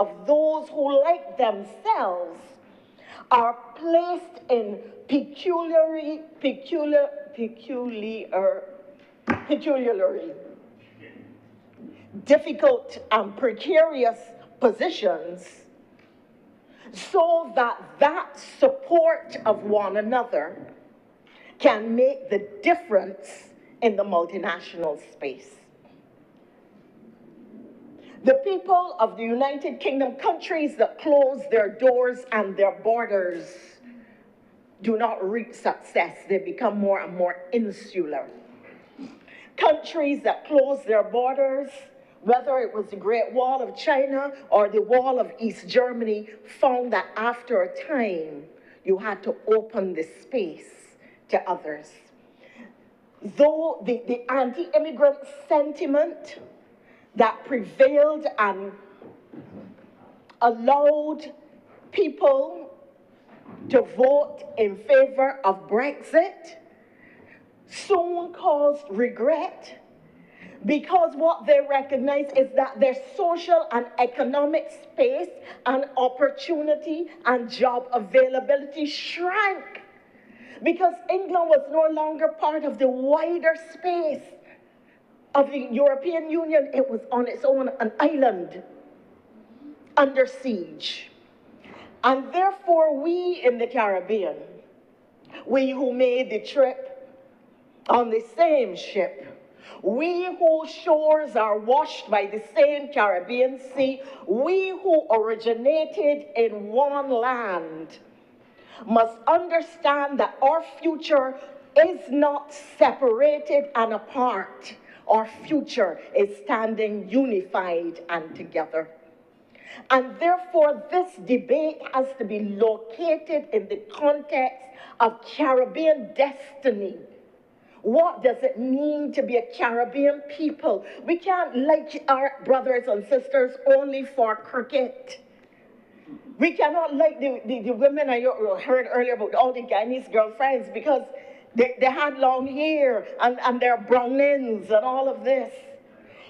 of those who, like themselves, are placed in peculiarly difficult and precarious positions, so that that support of one another can make the difference in the multinational space. The people of the United Kingdom, countries that close their doors and their borders, do not reach success. They become more and more insular. Countries that close their borders, whether it was the Great Wall of China or the Wall of East Germany, found that after a time, you had to open the space to others. Though the anti-immigrant sentiment that prevailed and allowed people to vote in favor of Brexit soon caused regret, because what they recognize is that their social and economic space and opportunity and job availability shrank, because England was no longer part of the wider space of the European Union. It was on its own, an island under siege. And therefore, we in the Caribbean, we who made the trip on the same ship, we whose shores are washed by the same Caribbean Sea, we who originated in one land, must understand that our future is not separated and apart. Our future is standing unified and together. And therefore, this debate has to be located in the context of Caribbean destiny. What does it mean to be a Caribbean people? We can't like our brothers and sisters only for cricket. We cannot like the women I heard earlier about all the Guyanese girlfriends because they had long hair and they're brownins and all of this.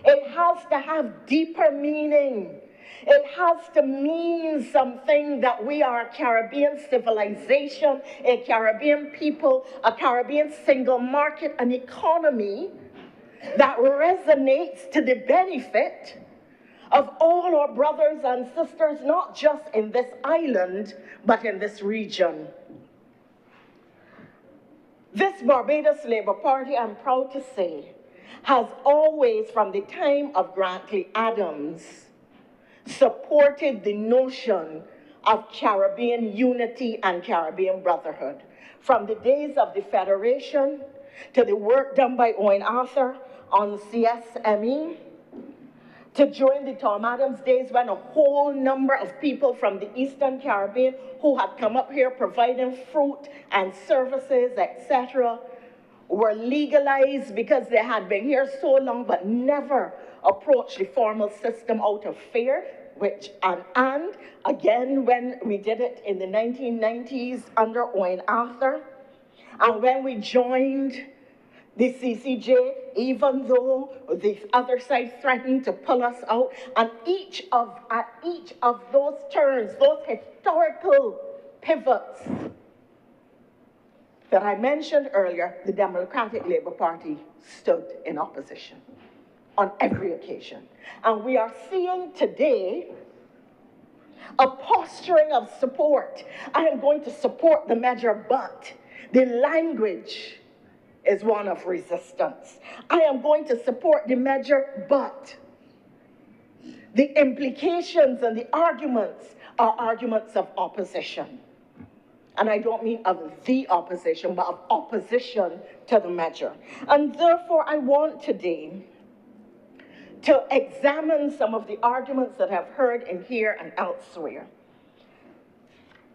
It has to have deeper meaning. It has to mean something that we are a Caribbean civilization, a Caribbean people, a Caribbean single market, an economy that resonates to the benefit of all our brothers and sisters, not just in this island, but in this region. This Barbados Labour Party, I'm proud to say, has always, from the time of Grantley Adams, supported the notion of Caribbean unity and Caribbean brotherhood. From the days of the Federation to the work done by Owen Arthur on CSME, to during the Tom Adams days when a whole number of people from the Eastern Caribbean who had come up here providing fruit and services, etc., were legalized because they had been here so long but never approached the formal system out of fear, and again when we did it in the 1990s under Owen Arthur, and when we joined the CCJ, even though the other side threatened to pull us out, and at each of those turns, those historical pivots that I mentioned earlier, the Democratic Labour Party stood in opposition on every occasion. And we are seeing today a posturing of support. I am going to support the measure, but the language is one of resistance. I am going to support the measure, but the implications and the arguments are arguments of opposition. And I don't mean of the opposition, but of opposition to the measure. And therefore, I want today to examine some of the arguments that I've heard in here and elsewhere.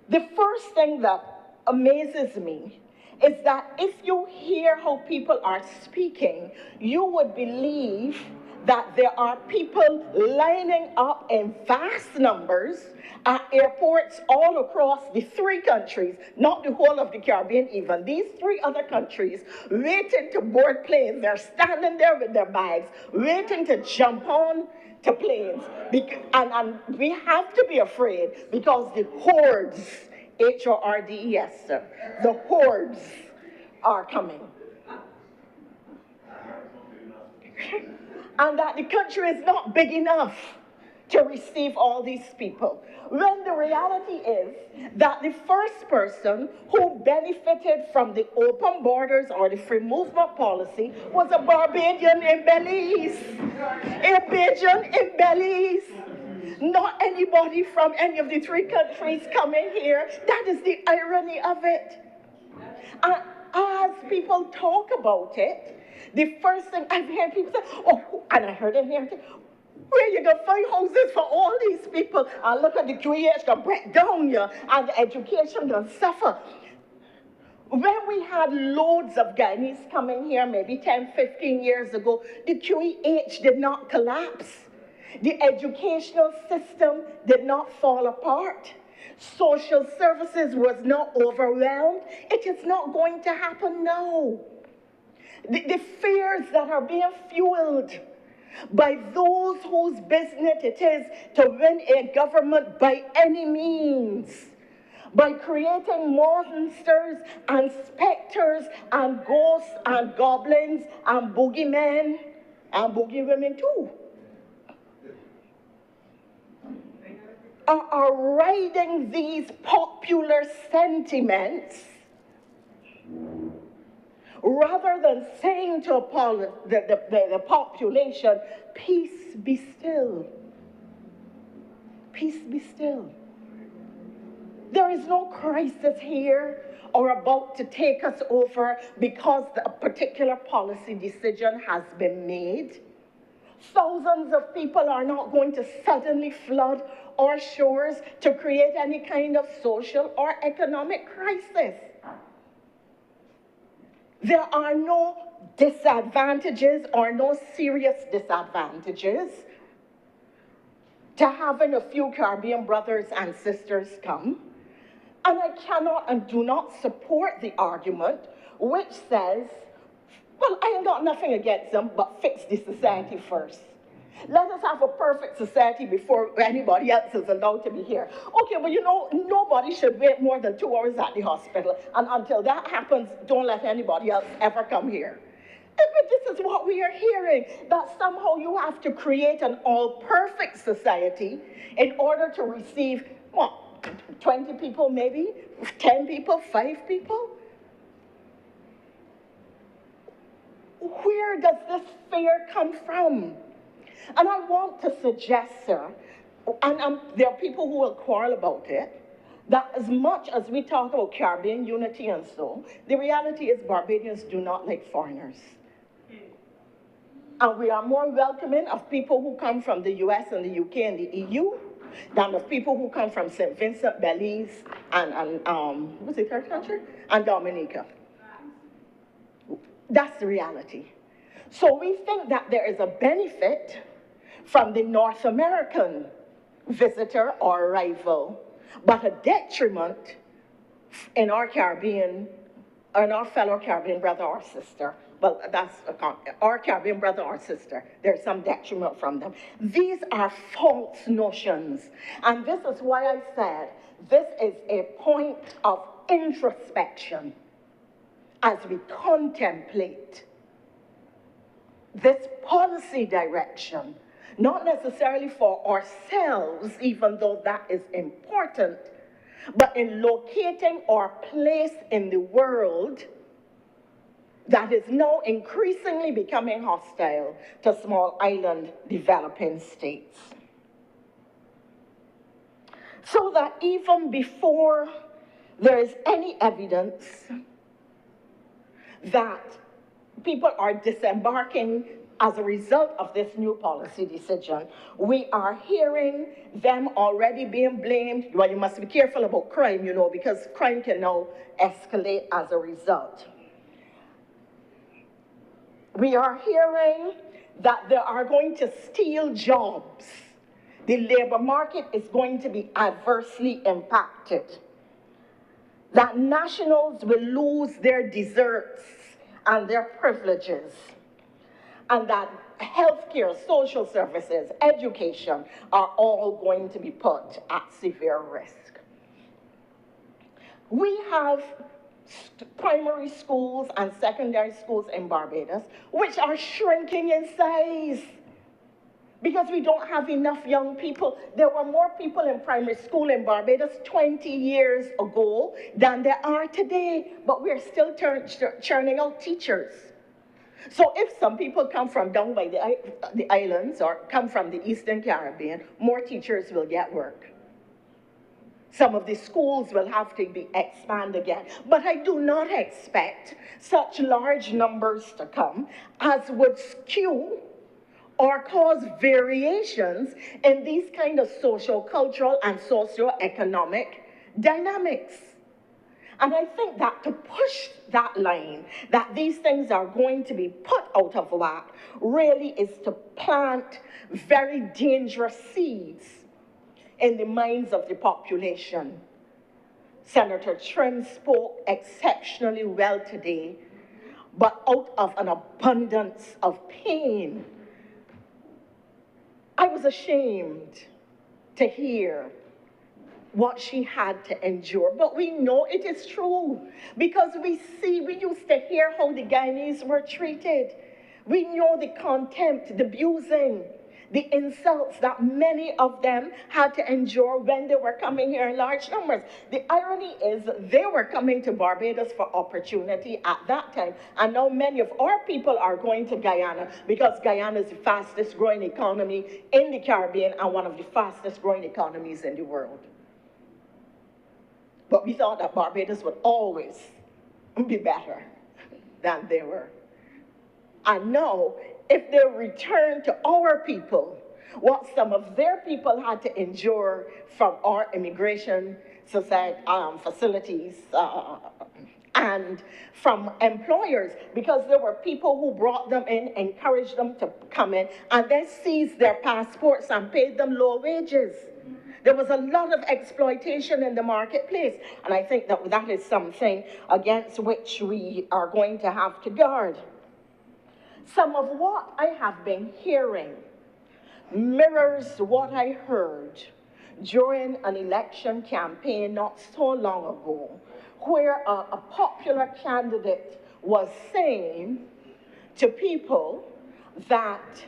The first thing that amazes me is that if you hear how people are speaking, you would believe that there are people lining up in vast numbers at airports all across the three countries, not the whole of the Caribbean even, these three other countries, waiting to board planes. They're standing there with their bags, waiting to jump on to planes. And we have to be afraid because the hordes, Hordes, the hordes are coming. And that the country is not big enough to receive all these people. When the reality is that the first person who benefited from the open borders or the free movement policy was a Barbadian in Belize. A Bajan in Belize. Not anybody from any of the three countries coming here. That is the irony of it. And as people talk about it, the first thing I've heard people say, oh, and I heard it here, where you gonna find houses for all these people? And look at the QEH gonna break down you, and the education gonna suffer. When we had loads of Guyanese coming here, maybe 10, 15 years ago, the QEH did not collapse. The educational system did not fall apart. Social services was not overwhelmed. It is not going to happen now. The fears that are being fueled by those whose business it is to win a government by any means, by creating monsters and specters and ghosts and goblins and boogeymen and boogie women too, are riding these popular sentiments rather than saying to the population, peace be still. Peace be still. There is no crisis here or about to take us over because a particular policy decision has been made. Thousands of people are not going to suddenly flood our shores to create any kind of social or economic crisis. There are no disadvantages or no serious disadvantages to having a few Caribbean brothers and sisters come. And I cannot and do not support the argument which says, well, I ain't got nothing against them, but fix the society first. Let us have a perfect society before anybody else is allowed to be here. Okay, but you know, nobody should wait more than 2 hours at the hospital. And until that happens, don't let anybody else ever come here. But this is what we are hearing, that somehow you have to create an all-perfect society in order to receive, what, 20 people maybe? 10 people? 5 people? Where does this fear come from? And I want to suggest, sir, and there are people who will quarrel about it, that as much as we talk about Caribbean unity and so, the reality is Barbadians do not like foreigners. And we are more welcoming of people who come from the US and the UK and the EU than of people who come from St. Vincent, Belize, and what's the third country? And Dominica. That's the reality. So we think that there is a benefit from the North American visitor or arrival, but a detriment in our Caribbean, in our fellow Caribbean brother or sister. Well, that's our Caribbean brother or sister. There's some detriment from them. These are false notions. And this is why I said this is a point of introspection as we contemplate this policy direction, not necessarily for ourselves, even though that is important, but in locating our place in the world that is now increasingly becoming hostile to small island developing states. So that even before there is any evidence that people are disembarking as a result of this new policy decision, we are hearing them already being blamed. Well, you must be careful about crime, you know, because crime can now escalate as a result. We are hearing that they are going to steal jobs. The labor market is going to be adversely impacted. That nationals will lose their deserts and their privileges. And that healthcare, social services, education are all going to be put at severe risk. We have primary schools and secondary schools in Barbados, which are shrinking in size because we don't have enough young people. There were more people in primary school in Barbados 20 years ago than there are today, but we're still churning out teachers. So if some people come from down by the islands or come from the Eastern Caribbean, more teachers will get work. Some of the schools will have to be expanded again. But I do not expect such large numbers to come as would skew or cause variations in these kind of social, cultural, and socio-economic dynamics. And I think that to push that line, that these things are going to be put out of whack, really is to plant very dangerous seeds in the minds of the population. Senator Trim spoke exceptionally well today, but out of an abundance of pain. I was ashamed to hear what she had to endure. But we know it is true because we used to hear how the Guyanese were treated. We know the contempt, the abusing, the insults that many of them had to endure when they were coming here in large numbers. The irony is they were coming to Barbados for opportunity at that time, and now many of our people are going to Guyana because Guyana is the fastest growing economy in the Caribbean and one of the fastest growing economies in the world. But we thought that Barbados would always be better than they were. And now, if they return to our people what some of their people had to endure from our immigration society, facilities and from employers, because there were people who brought them in, encouraged them to come in, and then seized their passports and paid them low wages. There was a lot of exploitation in the marketplace, and I think that that is something against which we are going to have to guard. Some of what I have been hearing mirrors what I heard during an election campaign not so long ago, where a popular candidate was saying to people that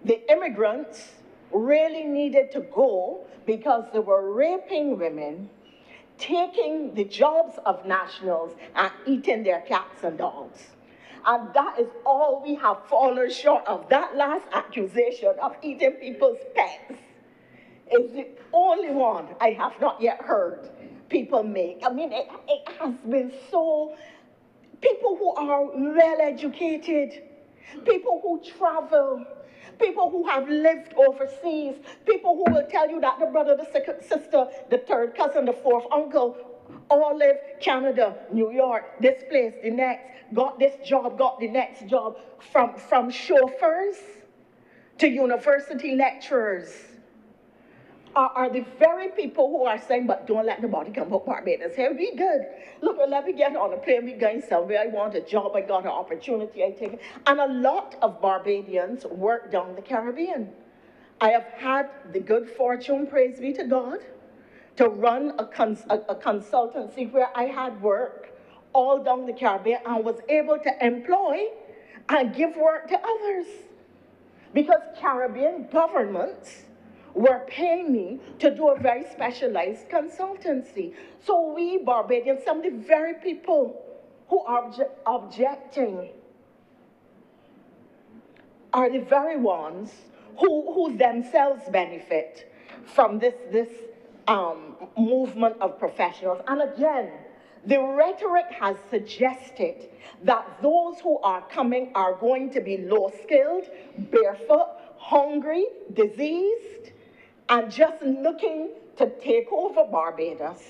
the immigrants really needed to go because they were raping women, taking the jobs of nationals, and eating their cats and dogs. And that is all we have fallen short of. That last accusation of eating people's pets is the only one I have not yet heard people make. I mean, it has been so, people who are well-educated, people who travel, people who have lived overseas, people who will tell you that the brother, the sister, the third cousin, the fourth uncle, all live Canada, New York, this place, the next, got this job, got the next job, from chauffeurs to university lecturers, are the very people who are saying, but don't let nobody come up Barbados. Here, we good. Look, let me get on a plane, we going somewhere, I want a job, I got an opportunity, I take it. And a lot of Barbadians work down the Caribbean. I have had the good fortune, praise be to God, to run a consultancy where I had work all down the Caribbean and was able to employ and give work to others. Because Caribbean governments were paying me to do a very specialized consultancy. So we Barbadians, some of the very people who are objecting are the very ones who themselves benefit from this movement of professionals. And again, the rhetoric has suggested that those who are coming are going to be low-skilled, barefoot, hungry, diseased, and just looking to take over Barbados,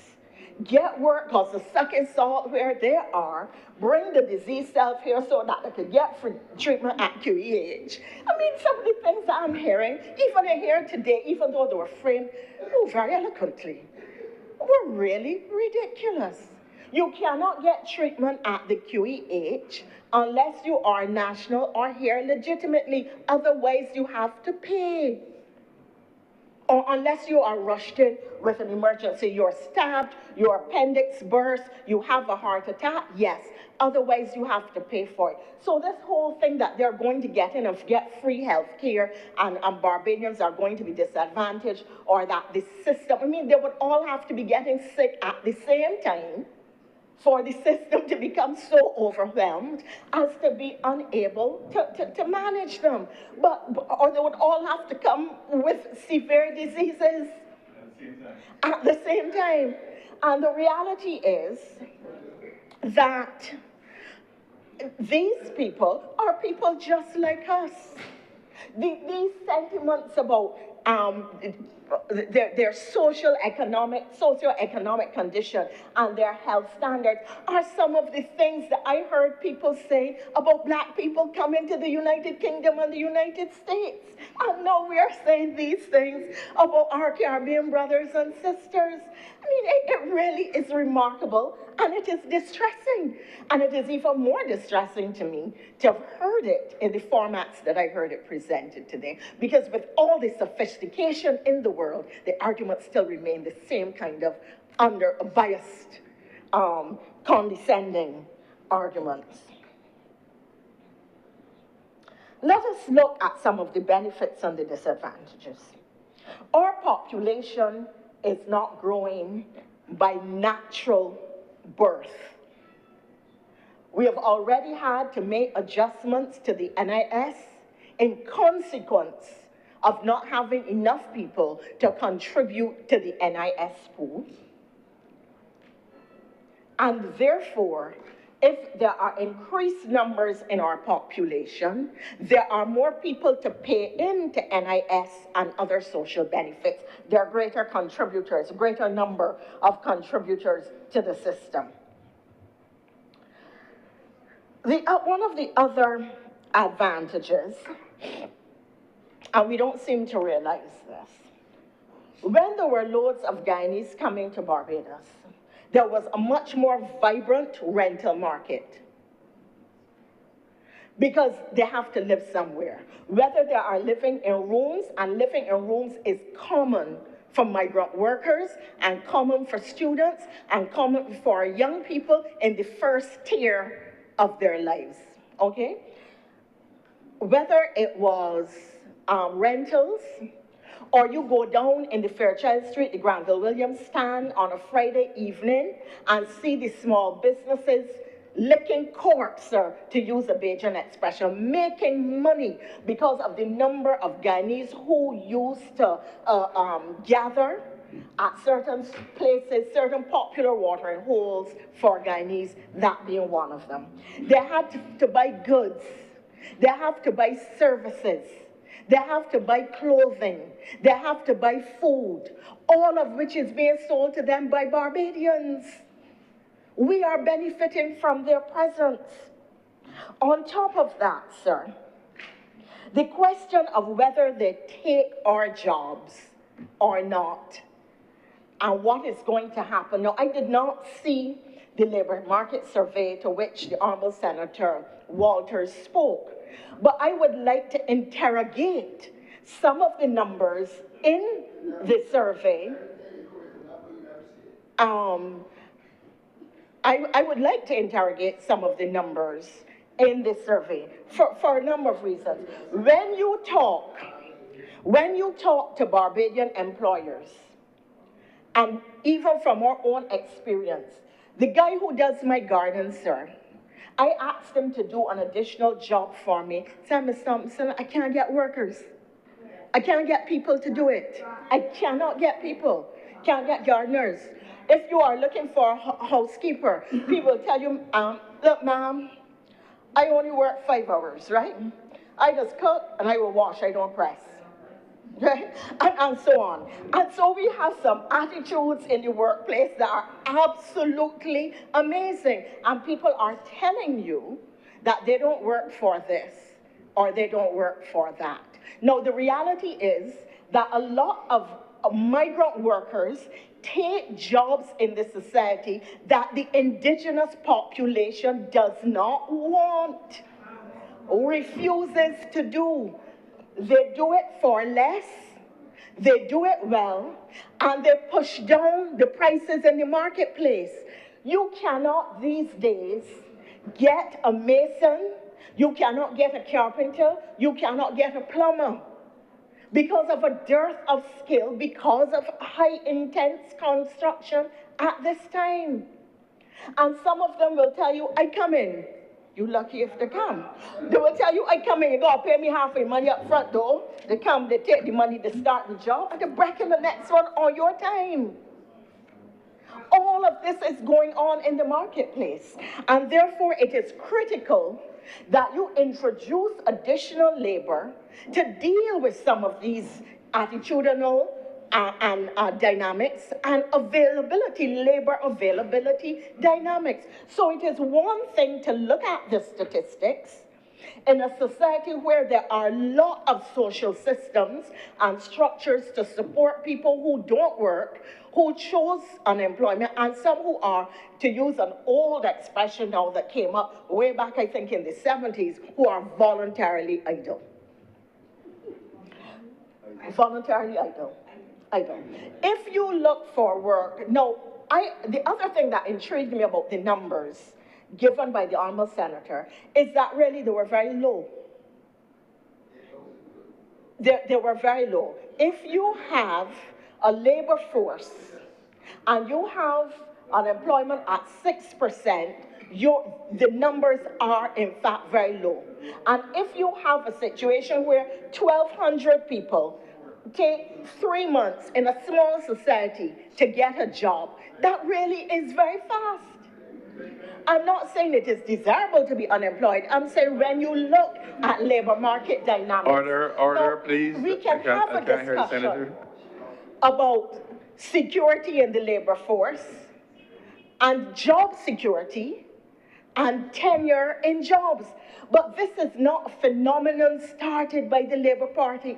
get work because the sucking salt where they are, bring the disease self here so that they could get free treatment at QEH. I mean, some of the things that I'm hearing, even in here today, even though they were framed very eloquently, were really ridiculous. You cannot get treatment at the QEH unless you are national or here legitimately. Otherwise, you have to pay. Or unless you are rushed in with an emergency, you're stabbed, your appendix bursts, you have a heart attack, yes. Otherwise, you have to pay for it. So this whole thing that they're going to get in and get free health care and Barbadians are going to be disadvantaged, or that the system, I mean, they would all have to be getting sick at the same time for the system to become so overwhelmed as to be unable to manage them. Or they would all have to come with severe diseases at the same time. And the reality is that these people are people just like us. These sentiments about their socioeconomic condition and their health standards are some of the things that I heard people say about black people coming to the United Kingdom and the United States. And now we are saying these things about our Caribbean brothers and sisters. I mean, it really is remarkable, and it is distressing. And it is even more distressing to me to have heard it in the formats that I heard it presented today. Because with all the sophistication in the world, the arguments still remain the same kind of biased, condescending arguments. Let us look at some of the benefits and the disadvantages. Our population is not growing by natural birth. We have already had to make adjustments to the NIS in consequence of not having enough people to contribute to the NIS pool. And therefore, if there are increased numbers in our population, there are more people to pay into NIS and other social benefits. There are greater contributors, a greater number of contributors to the system. One of the other advantages, and we don't seem to realize this, when there were loads of Guyanese coming to Barbados, there was a much more vibrant rental market because they have to live somewhere. Whether they are living in rooms, and living in rooms is common for migrant workers and common for students and common for young people in the first tier of their lives, okay? Whether it was rentals, or you go down in the Fairchild Street, the Granville Williams stand on a Friday evening and see the small businesses licking corks, to use a Bajan expression, making money because of the number of Guyanese who used to gather at certain places, certain popular watering holes for Guyanese, that being one of them. They had to buy goods. They have to buy services. They have to buy clothing. They have to buy food, all of which is being sold to them by Barbadians. We are benefiting from their presence. On top of that, sir, the question of whether they take our jobs or not, and what is going to happen. Now, I did not see the labor market survey to which the Honorable Senator Walters spoke, but I would like to interrogate some of the numbers in the survey. I would like to interrogate some of the numbers in this survey for a number of reasons. When you talk to Barbadian employers, and even from our own experience, the guy who does my garden, sir, I asked him to do an additional job for me. Said, Ms. Thompson, I can't get workers. I can't get people to do it. I cannot get people. Can't get gardeners. If you are looking for a housekeeper, people tell you, look, ma'am, I only work 5 hours, right? I just cook and I will wash, I don't press. right? And so on. And so we have some attitudes in the workplace that are absolutely amazing. And people are telling you that they don't work for this or they don't work for that. No, the reality is that a lot of migrant workers take jobs in the society that the indigenous population does not want, refuses to do. They do it for less, they do it well, and they push down the prices in the marketplace. You cannot these days get a mason, you cannot get a carpenter, you cannot get a plumber because of a dearth of skill, because of high intense construction at this time. And some of them will tell you, I come in. You lucky if they come. They will tell you, I come in, you gotta pay me half the money up front door. They come, they take the money to start the job, and they're breaking the next one on your time. All of this is going on in the marketplace. And therefore, it is critical that you introduce additional labor to deal with some of these attitudinal and dynamics and availability, labor availability dynamics. So it is one thing to look at the statistics in a society where there are a lot of social systems and structures to support people who don't work, who chose unemployment, and some who are, to use an old expression now that came up way back, I think, in the 70s, who are voluntarily idle. Voluntarily idle. Idle. If you look for work, no, the other thing that intrigued me about the numbers given by the honorable senator is that really they were very low. They were very low. If you have a labor force and you have unemployment at 6%, the numbers are in fact very low. And if you have a situation where 1,200 people take 3 months in a small society to get a job, that really is very fast. I'm not saying it is desirable to be unemployed. I'm saying when you look at labor market dynamics. Order, please. We can have a discussion about security in the labor force and job security and tenure in jobs. But this is not a phenomenon started by the Labour Party.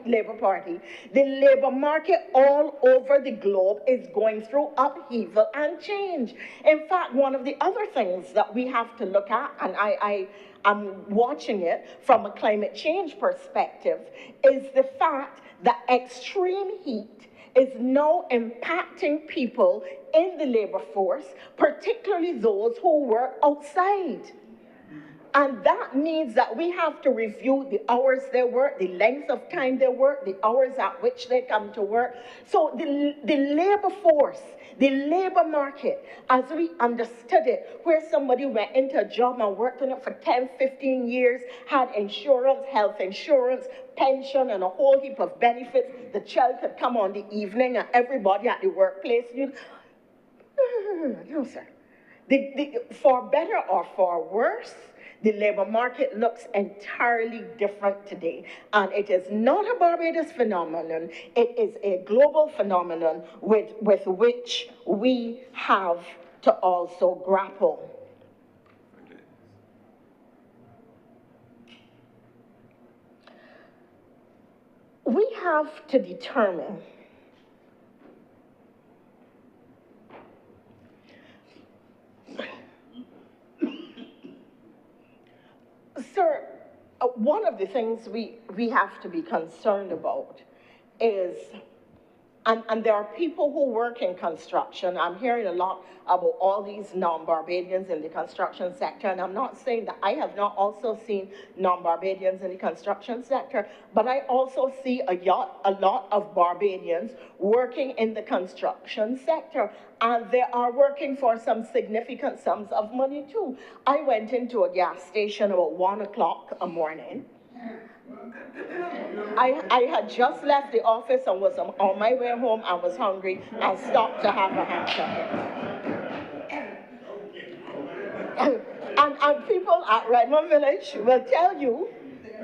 The labour market all over the globe is going through upheaval and change. In fact, one of the other things that we have to look at, and I'm watching it from a climate change perspective, is the fact that extreme heat is now impacting people in the labor force, particularly those who work outside. And that means that we have to review the hours they work, the length of time they work, the hours at which they come to work. So the labor force, the labor market, as we understood it, where somebody went into a job and worked in it for 10, 15 years, had insurance, health insurance, pension, and a whole heap of benefits. The child could come on the evening and everybody at the workplace, no, sir. For better or for worse, the labor market looks entirely different today. And it is not a Barbados phenomenon. It is a global phenomenon with which we have to also grapple. We have to determine Sir, one of the things we have to be concerned about is, and there are people who work in construction. I'm hearing a lot about all these non-Barbadians in the construction sector, and I'm not saying that I have not also seen non-Barbadians in the construction sector, but I also see a lot of Barbadians working in the construction sector, and they are working for some significant sums of money too. I went into a gas station about 1 o'clock a morning. I had just left the office and was on my way home. I was hungry and stopped to have a hamburger. And people at Redmond Village will tell you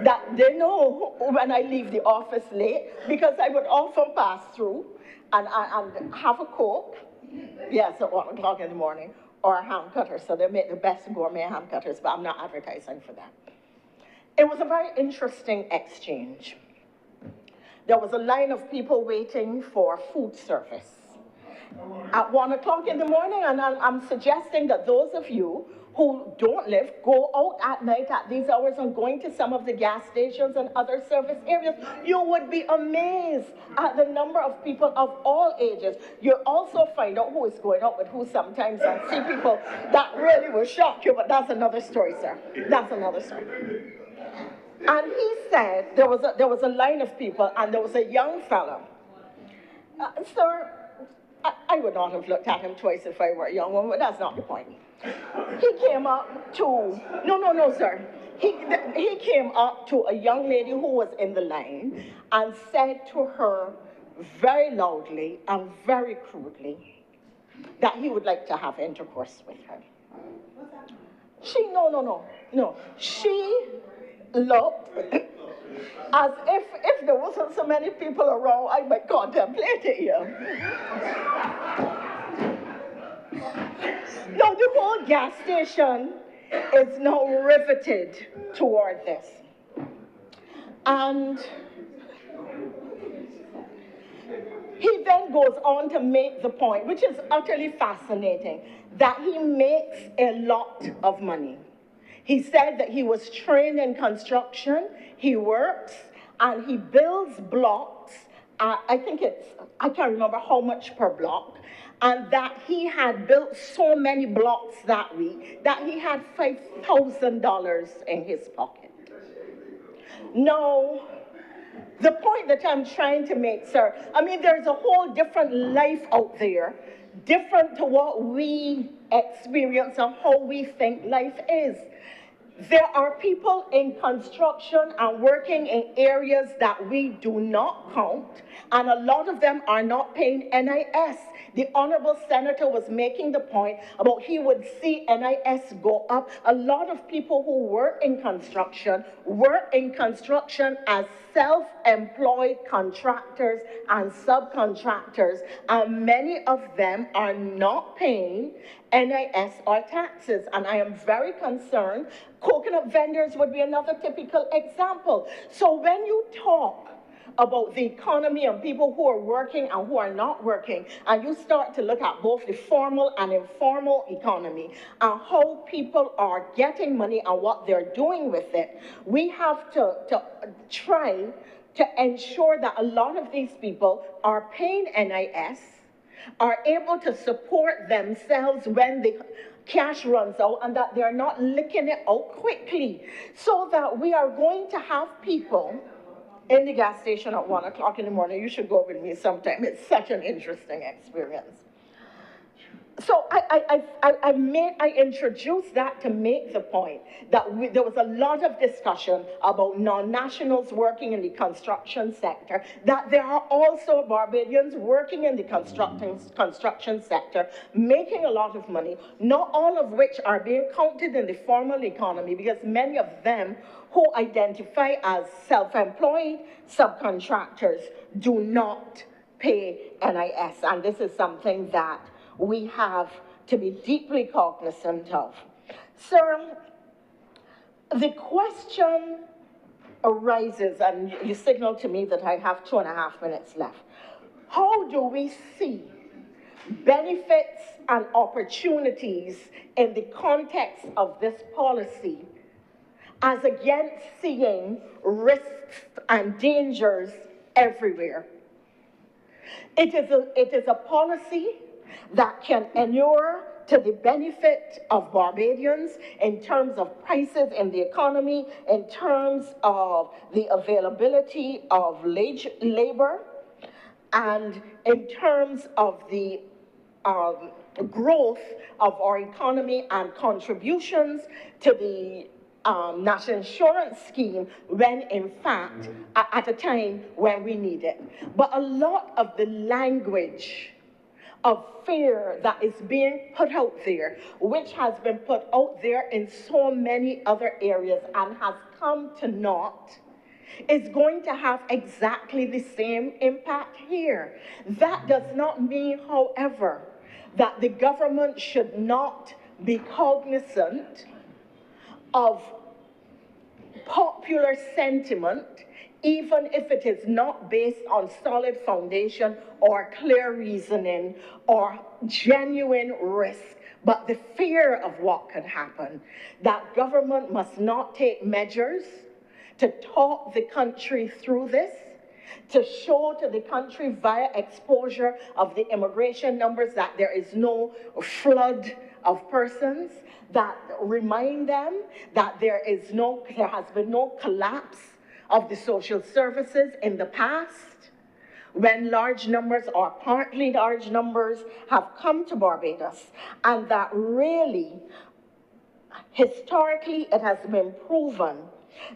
that they know when I leave the office late, because I would often pass through and have a Coke, yes, at 1 o'clock in the morning, or a ham cutter. So they make the best gourmet ham cutters, but I'm not advertising for that. It was a very interesting exchange. There was a line of people waiting for food service at 1 o'clock in the morning, and I'm suggesting that those of you who don't live, go out at night at these hours and going to some of the gas stations and other service areas, you would be amazed at the number of people of all ages. You'll also find out who is going out with who sometimes, and see people that really will shock you, but that's another story, sir. That's another story. And he said there was a line of people, and there was a young fellow. Sir, I would not have looked at him twice if I were a young woman, but that's not the point. He came up to, no, sir. He came up to a young lady who was in the line and said to her very loudly and very crudely that he would like to have intercourse with her. No. She looked as if there wasn't so many people around, I might contemplate it here. Now the whole gas station is now riveted toward this. And he then goes on to make the point, which is utterly fascinating, that he makes a lot of money. He said that he was trained in construction, he works, and he builds blocks. I can't remember how much per block, and that he had built so many blocks that week that he had $5,000 in his pocket. Now, the point that I'm trying to make, sir, I mean, there's a whole different life out there, different to what we experience and how we think life is. There are people in construction and working in areas that we do not count, and a lot of them are not paying NIS. The Honorable Senator was making the point about he would see NIS go up. A lot of people who work in construction as self-employed contractors and subcontractors, and many of them are not paying NIS or taxes, and I am very concerned. Coconut vendors would be another typical example. So when you talk about the economy and people who are working and who are not working, and you start to look at both the formal and informal economy and how people are getting money and what they're doing with it, we have to try to ensure that a lot of these people are paying NIS, are able to support themselves when the cash runs out, and that they're not licking it out quickly, so that we are going to have people in the gas station at 1 o'clock in the morning. You should go with me sometime. It's such an interesting experience. So I introduced that to make the point that there was a lot of discussion about non-nationals working in the construction sector, that there are also Barbadians working in the construction sector, making a lot of money, not all of which are being counted in the formal economy, because many of them who identify as self-employed subcontractors do not pay NIS, and this is something that we have to be deeply cognizant of. Sir, the question arises, and you signaled to me that I have 2.5 minutes left. How do we see benefits and opportunities in the context of this policy as against seeing risks and dangers everywhere? It is a policy that can inure to the benefit of Barbadians in terms of prices in the economy, in terms of the availability of labor, and in terms of the growth of our economy and contributions to the national insurance scheme, when in fact at a time when we need it. But a lot of the language of fear that is being put out there, which has been put out there in so many other areas and has come to naught is going to have exactly the same impact here. That does not mean, however, that the government should not be cognizant of popular sentiment, even if it is not based on solid foundation or clear reasoning or genuine risk, but the fear of what could happen. That government must not take measures to talk the country through this, to show to the country via exposure of the immigration numbers that there is no flood of persons, that remind them that there has been no collapse of the social services in the past, when large numbers or partly large numbers have come to Barbados, and that really, historically, it has been proven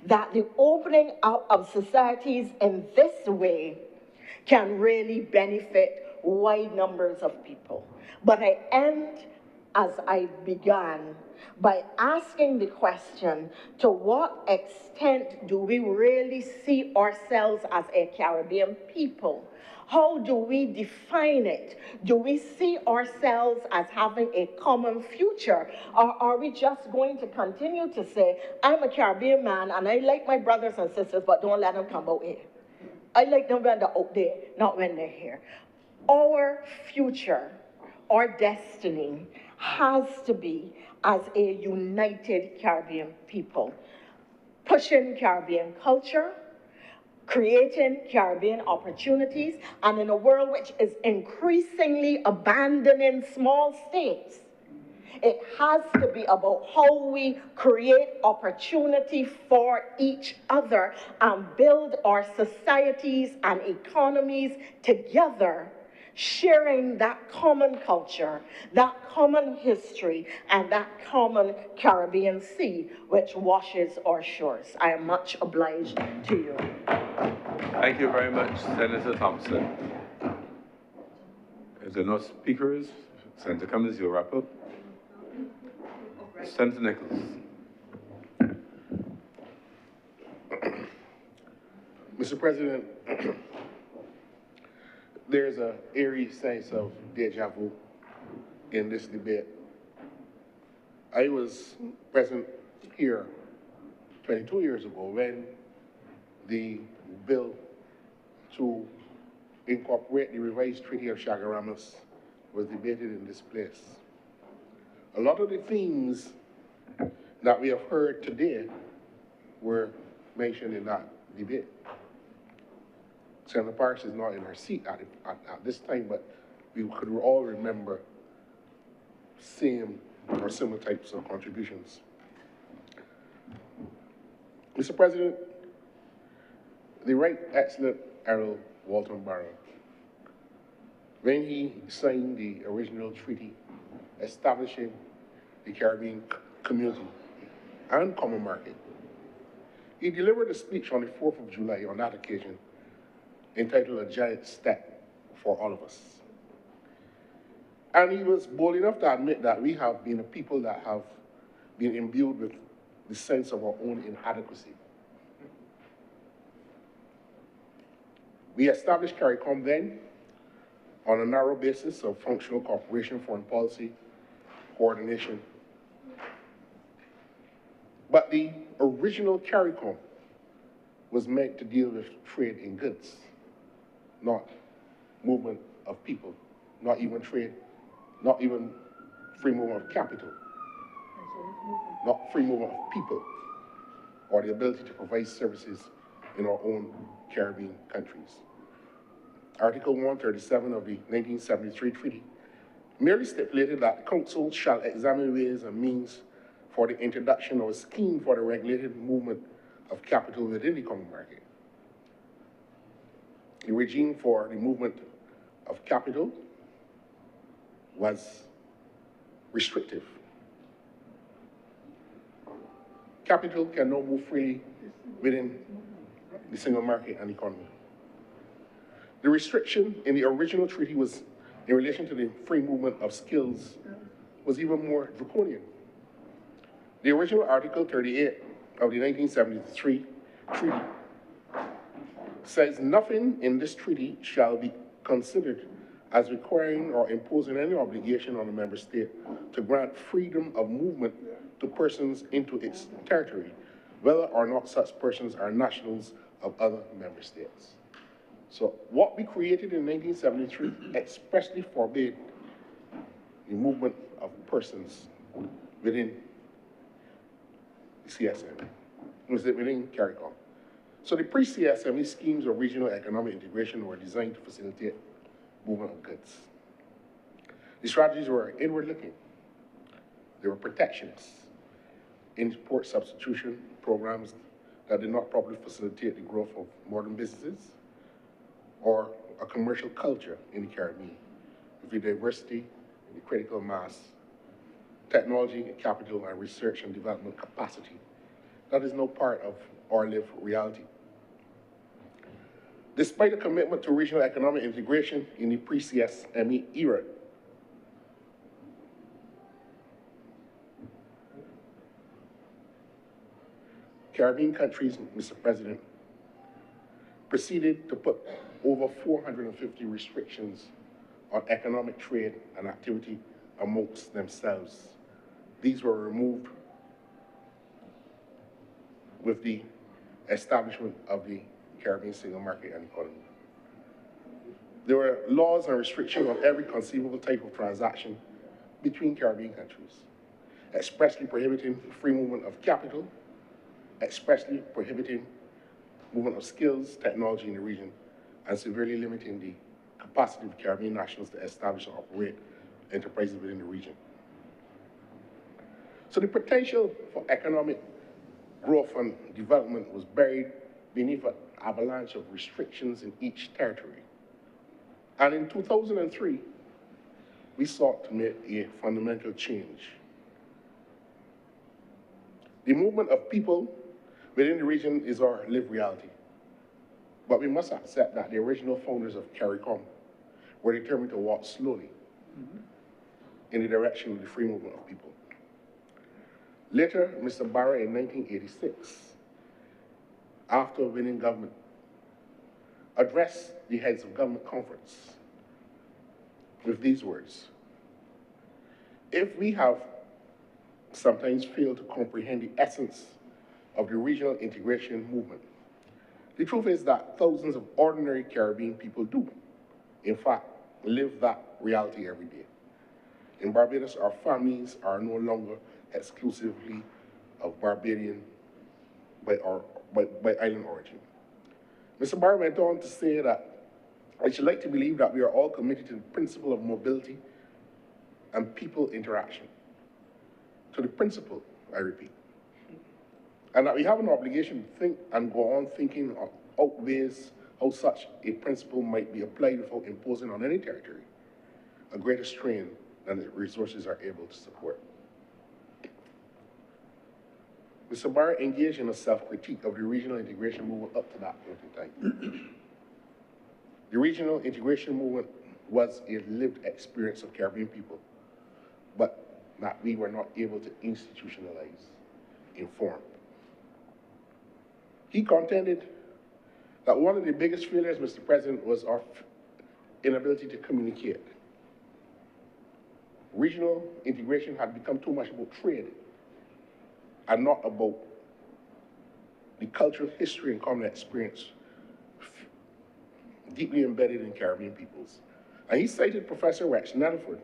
that the opening up of societies in this way can really benefit wide numbers of people. But I end as I began by asking the question, to what extent do we really see ourselves as a Caribbean people? How do we define it? Do we see ourselves as having a common future? Or are we just going to continue to say, I'm a Caribbean man and I like my brothers and sisters, but don't let them come out here. I like them when they're out there, not when they're here. Our future, our destiny, has to be as a united Caribbean people, pushing Caribbean culture, creating Caribbean opportunities, and in a world which is increasingly abandoning small states, it has to be about how we create opportunity for each other and build our societies and economies together, sharing that common culture, that common history, and that common Caribbean sea which washes our shores. I am much obliged to you. Thank you very much, Senator Thompson. If there are no speakers, Senator Cummins, you'll wrap up. Senator Nichols. Mr. President, there's an eerie sense of deja vu in this debate. I was present here 22 years ago when the bill to incorporate the revised Treaty of Chaguaramas was debated in this place. A lot of the themes that we have heard today were mentioned in that debate. Senator Parks is not in her seat at this time, but we could all remember same or similar types of contributions. Mr. President, the Right Excellent Errol Walton Barrow, when he signed the original treaty establishing the Caribbean community and common market, he delivered a speech on the 4th of July on that occasion entitled A Giant Step for All of Us. And he was bold enough to admit that we have been a people that have been imbued with the sense of our own inadequacy. We established CARICOM then on a narrow basis of functional cooperation, foreign policy, coordination. But the original CARICOM was meant to deal with trade in goods, not movement of people, not even trade, not even free movement of capital, not free movement of people, or the ability to provide services in our own Caribbean countries. Article 137 of the 1973 treaty merely stipulated that the Council shall examine ways and means for the introduction of a scheme for the regulated movement of capital within the common market. The regime for the movement of capital was restrictive. Capital can now move freely within the single market and economy. The restriction in the original treaty was in relation to the free movement of skills was even more draconian. The original Article 38 of the 1973 treaty says nothing in this treaty shall be considered as requiring or imposing any obligation on a member state to grant freedom of movement to persons into its territory, whether or not such persons are nationals of other member states. So what we created in 1973 expressly forbade the movement of persons within the CSMA, within CARICOM. So the pre-CSMA schemes of regional economic integration were designed to facilitate movement of goods. The strategies were inward-looking. They were protectionist, import substitution programs that did not properly facilitate the growth of modern businesses or a commercial culture in the Caribbean, with the diversity and the critical mass, technology, capital, and research and development capacity that is no part of our lived reality. Despite a commitment to regional economic integration in the pre-CSME era, Caribbean countries, Mr. President, proceeded to put over 450 restrictions on economic trade and activity amongst themselves. These were removed with the establishment of the Caribbean single market and economy. There were laws and restrictions on every conceivable type of transaction between Caribbean countries, expressly prohibiting free movement of capital, expressly prohibiting movement of skills, technology in the region, and severely limiting the capacity of Caribbean nationals to establish and operate enterprises within the region. So the potential for economic growth and development was buried beneath an avalanche of restrictions in each territory. And in 2003, we sought to make a fundamental change. The movement of people within the region is our lived reality. But we must accept that the original founders of CARICOM were determined to walk slowly in the direction of the free movement of people. Later, Mr. Barra in 1986, after winning government, addressed the heads of government conference with these words: if we have sometimes failed to comprehend the essence of the regional integration movement, the truth is that thousands of ordinary Caribbean people do, in fact, live that reality every day. In Barbados, our families are no longer exclusively of Barbadian by island origin. Mr. Barr went on to say that I should like to believe that we are all committed to the principle of mobility and people interaction. To the principle, I repeat. And that we have an obligation to think and go on thinking out ways how such a principle might be applied without imposing on any territory a greater strain than the resources are able to support. Mr. Barr engaged in a self-critique of the regional integration movement up to that point in time. The regional integration movement was a lived experience of Caribbean people, but that we were not able to institutionalize, inform. He contended that one of the biggest failures, Mr. President, was our inability to communicate. Regional integration had become too much about trade and not about the cultural history and common experience deeply embedded in Caribbean peoples. And he cited Professor Rex Netherford,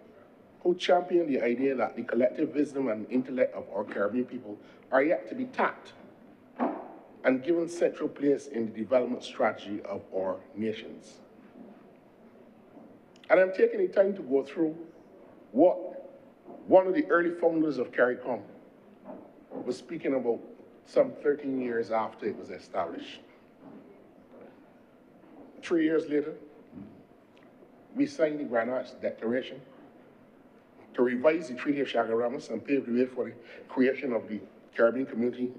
who championed the idea that the collective wisdom and intellect of our Caribbean people are yet to be tapped and given central place in the development strategy of our nations. And I'm taking the time to go through what one of the early founders of CARICOM was speaking about some 13 years after it was established. 3 years later, we signed the Grand Arch Declaration to revise the Treaty of Chaguaramas and pave the way for the creation of the Caribbean Community,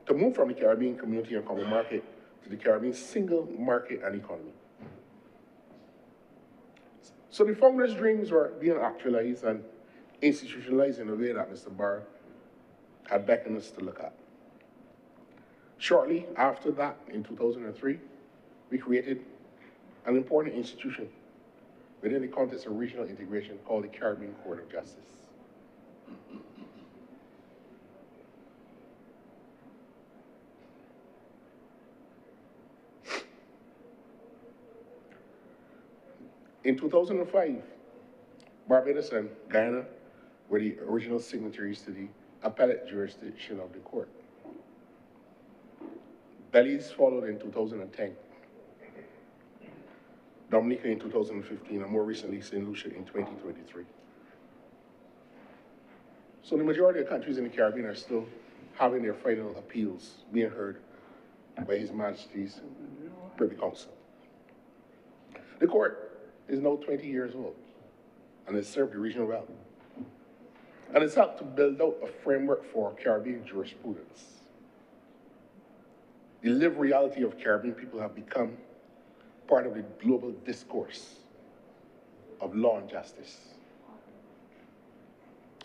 to move from the Caribbean Community and Common Market to the Caribbean Single Market and Economy. So the founders' dreams were being actualized and institutionalized in a way that Mr. Barr had beckoned us to look at. Shortly after that, in 2003, we created an important institution within the context of regional integration called the Caribbean Court of Justice. In 2005, Barbados and Guyana were the original signatories to the appellate jurisdiction of the court. Belize followed in 2010, Dominica in 2015, and more recently, St. Lucia in 2023. So the majority of countries in the Caribbean are still having their final appeals being heard by His Majesty's Privy Council. The court is now 20 years old and has served the region well. And it's helped to build out a framework for Caribbean jurisprudence. The lived reality of Caribbean people have become part of the global discourse of law and justice.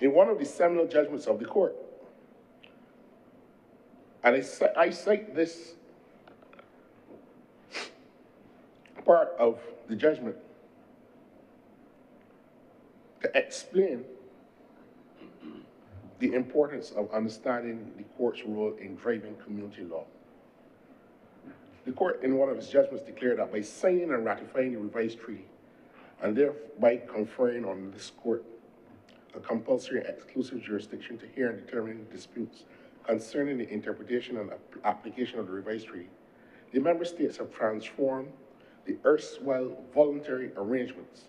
In one of the seminal judgments of the court, and I cite this part of the judgment to explain the importance of understanding the court's role in driving community law. The court, in one of its judgments, declared that by signing and ratifying the revised treaty, and thereby conferring on this court a compulsory and exclusive jurisdiction to hear and determine disputes concerning the interpretation and application of the revised treaty, the member states have transformed the erstwhile voluntary arrangements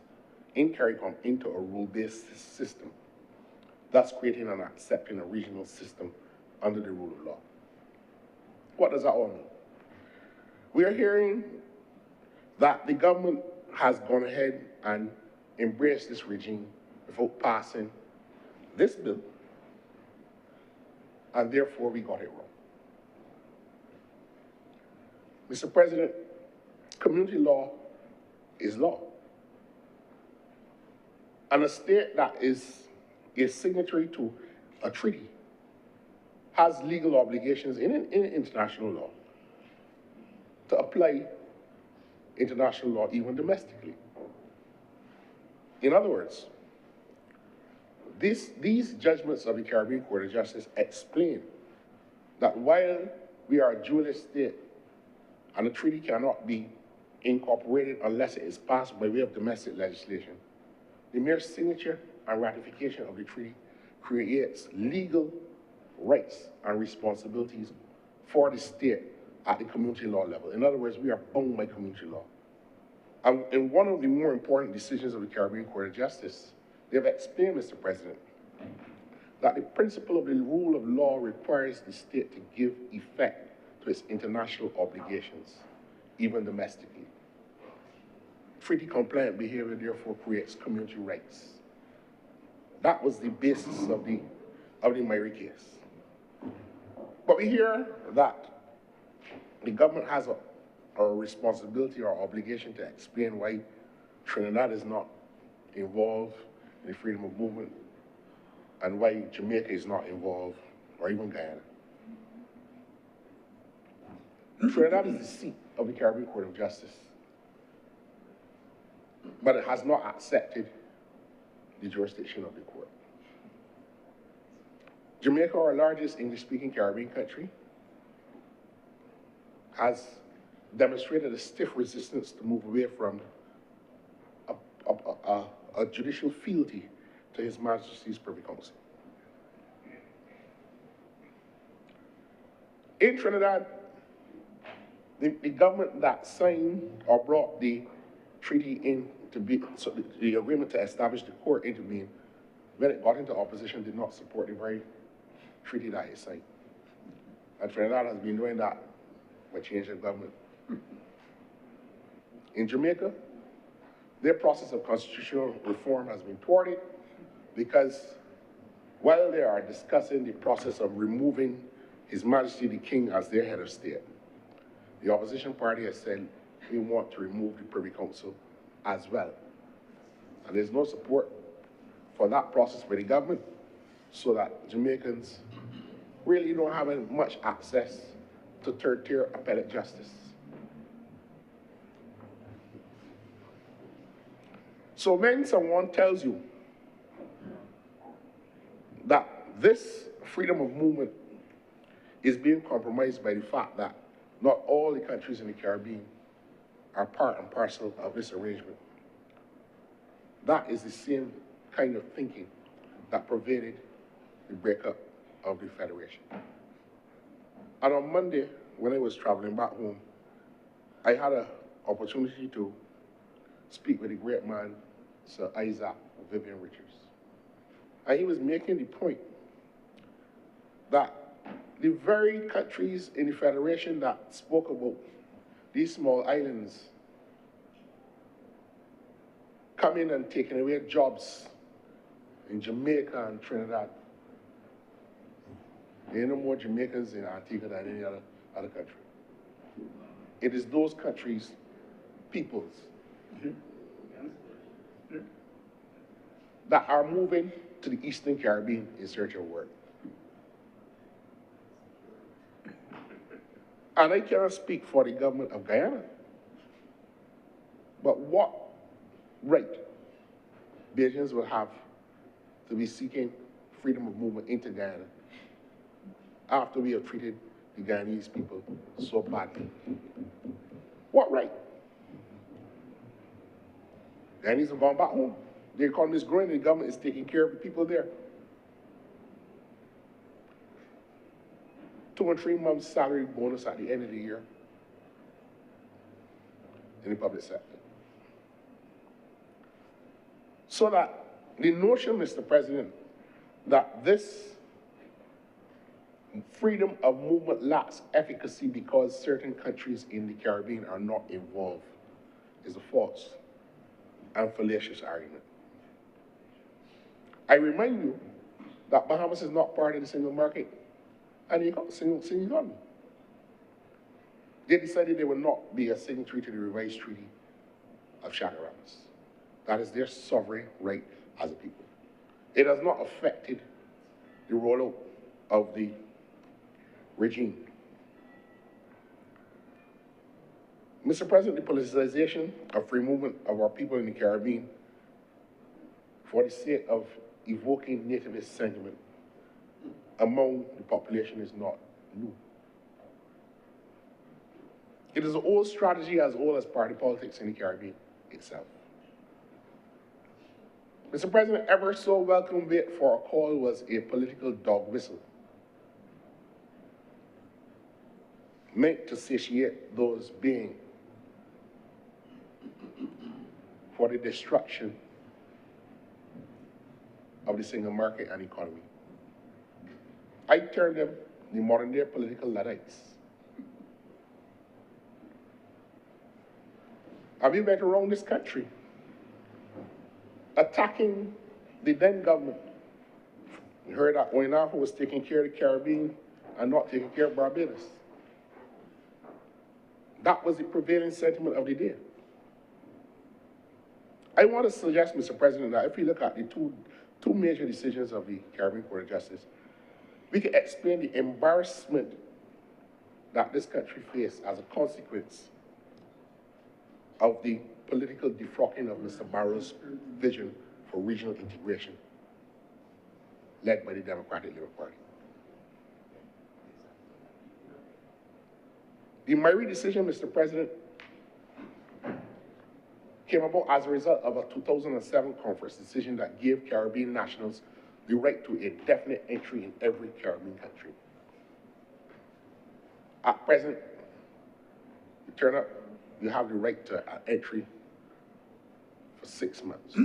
in CARICOM into a rule-based system, thus creating and accepting a regional system under the rule of law. What does that all mean? We are hearing that the government has gone ahead and embraced this regime without passing this bill, and therefore we got it wrong. Mr. President, community law is law. And a state that is a signatory to a treaty has legal obligations in international law to apply international law even domestically. In other words, these judgments of the Caribbean Court of Justice explain that while we are a dualist state and a treaty cannot be incorporated unless it is passed by way of domestic legislation, the mere signature and ratification of the treaty creates legal rights and responsibilities for the state at the community law level. In other words, we are bound by community law. And in one of the more important decisions of the Caribbean Court of Justice, they have explained, Mr. President, that the principle of the rule of law requires the state to give effect to its international obligations, even domestically. Treaty-compliant behavior, therefore, creates community rights. That was the basis of the Myrie case. But we hear that the government has a responsibility or obligation to explain why Trinidad is not involved in the freedom of movement and why Jamaica is not involved, or even Guyana. Trinidad is the seat of the Caribbean Court of Justice, but it has not accepted the jurisdiction of the court. Jamaica, our largest English-speaking Caribbean country, has demonstrated a stiff resistance to move away from a judicial fealty to His Majesty's Privy Council. In Trinidad, the government that signed or brought the treaty in to be, so the agreement to establish the court into being, when it got into opposition, did not support the very treaty that it signed. And Trinidad has been doing that by changing government. In Jamaica, their process of constitutional reform has been thwarted because while they are discussing the process of removing His Majesty the King as their head of state, the opposition party has said, we want to remove the Privy Council as well. And there's no support for that process by the government, so that Jamaicans really don't have much access to third-tier appellate justice. So when someone tells you that this freedom of movement is being compromised by the fact that not all the countries in the Caribbean are part and parcel of this arrangement, that is the same kind of thinking that pervaded the breakup of the Federation. And on Monday, when I was traveling back home, I had an opportunity to speak with the great man, Sir Isaac Vivian Richards. And he was making the point that the very countries in the Federation that spoke about these small islands coming and taking away jobs in Jamaica and Trinidad. There are no more Jamaicans in Antigua than any other country. It is those countries' peoples that are moving to the Eastern Caribbean in search of work. And I cannot speak for the government of Guyana, but what right Bajans will have to be seeking freedom of movement into Guyana after we have treated the Guyanese people so badly? What right? Guyanese have gone back home. The economy is growing and the government is taking care of the people there. 2 and 3 months salary bonus at the end of the year in the public sector. So that the notion, Mr. President, that this freedom of movement lacks efficacy because certain countries in the Caribbean are not involved is a false and fallacious argument. I remind you that Bahamas is not part of the single market and the single economy. They decided they would not be a signatory to the revised treaty of Chaguaramas. That is their sovereign right as a people. It has not affected the rollout of the regime. Mr. President, the politicization of free movement of our people in the Caribbean for the sake of evoking nativist sentiment among the population is not new. It is an old strategy as old as party politics in the Caribbean itself. Mr. President, ever so welcome wait for a call was a political dog whistle meant to satiate those being for the destruction of the single market and economy. I term them the modern day political Luddites. Have you been around this country attacking the then government? You heard that Oinafa was taking care of the Caribbean and not taking care of Barbados. That was the prevailing sentiment of the day. I want to suggest, Mr. President, that if we look at the two major decisions of the Caribbean Court of Justice, we can explain the embarrassment that this country faced as a consequence of the political defrocking of Mr. Barrow's vision for regional integration, led by the Democratic Labour Party. The Marie decision, Mr. President, came about as a result of a 2007 conference decision that gave Caribbean nationals the right to indefinite entry in every Caribbean country. At present, you turn up, you have the right to entry for 6 months.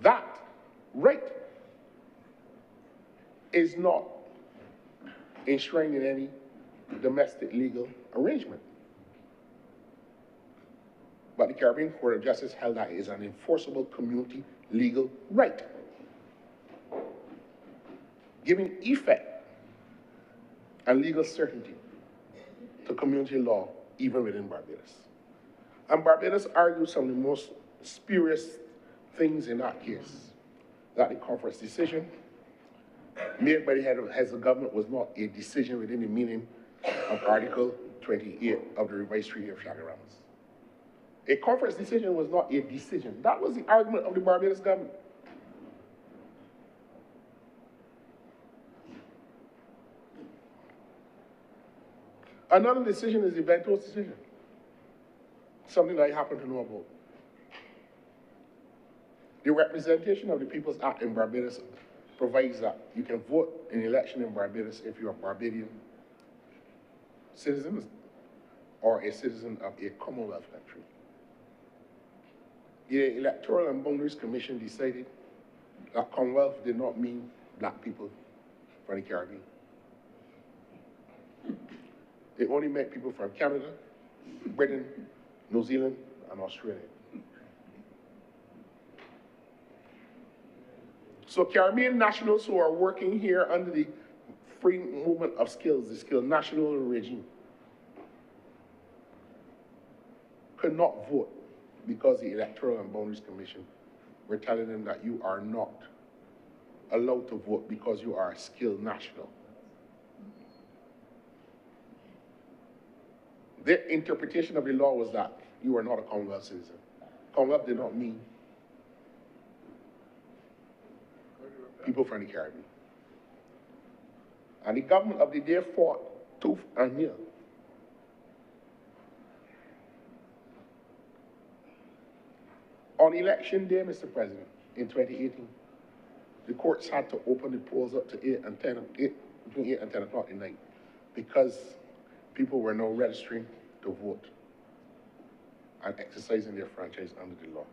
That right is not enshrined in any domestic legal arrangement. But the Caribbean Court of Justice held that it is an enforceable community legal right, giving effect and legal certainty to community law, even within Barbados. And Barbados argued some of the most spurious things in that case. that the conference decision made by the heads of government was not a decision within the meaning of Article 28 of the revised Treaty of Chaguaramas. A conference decision was not a decision. That was the argument of the Barbados government. Another decision is the Ventos decision, something that I happen to know about. The Representation of the People's Act in Barbados provides that you can vote in election in Barbados if you're a Barbadian citizen or a citizen of a Commonwealth country. The Electoral and Boundaries Commission decided that Commonwealth did not mean black people from the Caribbean. It only meant people from Canada, Britain, New Zealand, and Australia. So Caribbean nationals who are working here under the free movement of skills, the skilled national regime, could not vote because the Electoral and Boundaries Commission were telling them that you are not allowed to vote because you are a skilled national. Their interpretation of the law was that you are not a Commonwealth citizen. Commonwealth did not mean people from the Caribbean. And the government of the day fought tooth and nail. On election day, Mr. President, in 2018, the courts had to open the polls up to between 8 and 10 o'clock at night because people were now registering to vote and exercising their franchise under the law.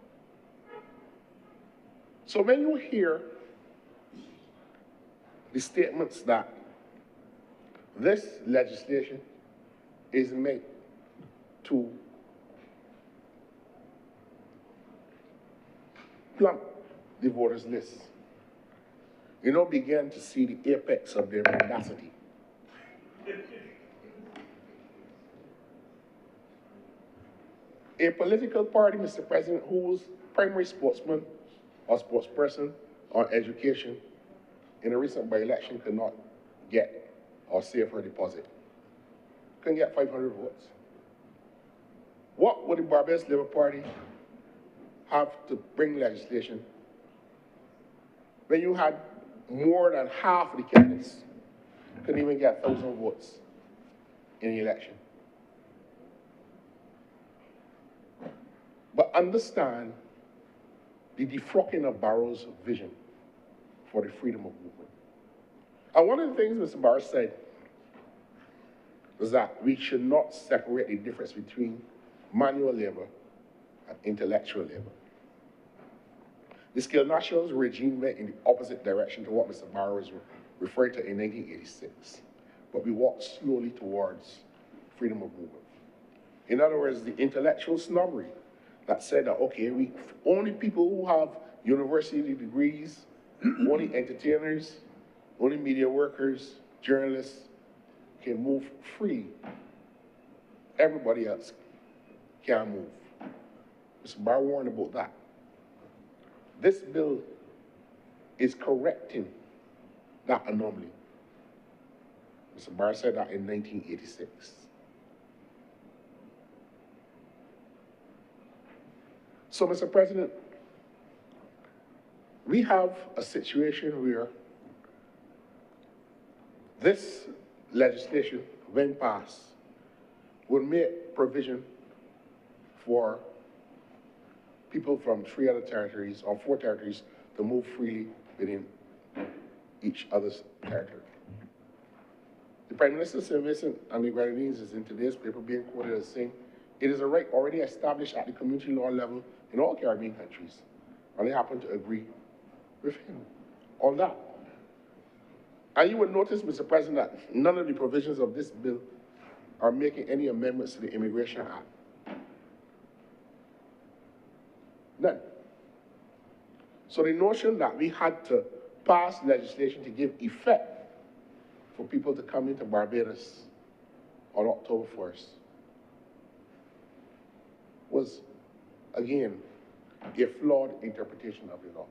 So when you hear the statements that this legislation is meant to plump the voters list, you know, begin to see the apex of their mendacity. A political party, Mr. President, whose primary spokesman or spokesperson on education in a recent by-election could not get or save her deposit, couldn't get 500 votes. What would the Barbados Labour Party have to bring legislation when you had more than half of the candidates couldn't even get 1,000 votes in the election? But understand the defrocking of Barrow's vision for the freedom of movement. And one of the things Mr. Barrow said was that we should not separate the difference between manual labor and intellectual labor. The skilled nationals regime went in the opposite direction to what Mr. Barrow was referring to in 1986. But we walked slowly towards freedom of movement. In other words, the intellectual snobbery that said that, okay, only people who have university degrees, only entertainers, only media workers, journalists can move free. Everybody else can't move. Mr. Barrow warned about that. This bill is correcting that anomaly. Mr. Barrow said that in 1986. So, Mr. President, we have a situation where this legislation, when passed, will make provision for people from 3 other territories or 4 territories to move freely within each other's territory. The Prime Minister, St. Vincent and the Grenadines, is in today's paper being quoted as saying, it is a right already established at the community law level in all Caribbean countries. And they happen to agree with him on that. And you would notice, Mr. President, that none of the provisions of this bill are making any amendments to the Immigration Act. None. So the notion that we had to pass legislation to give effect for people to come into Barbados on October 1st was, again, a flawed interpretation of the law.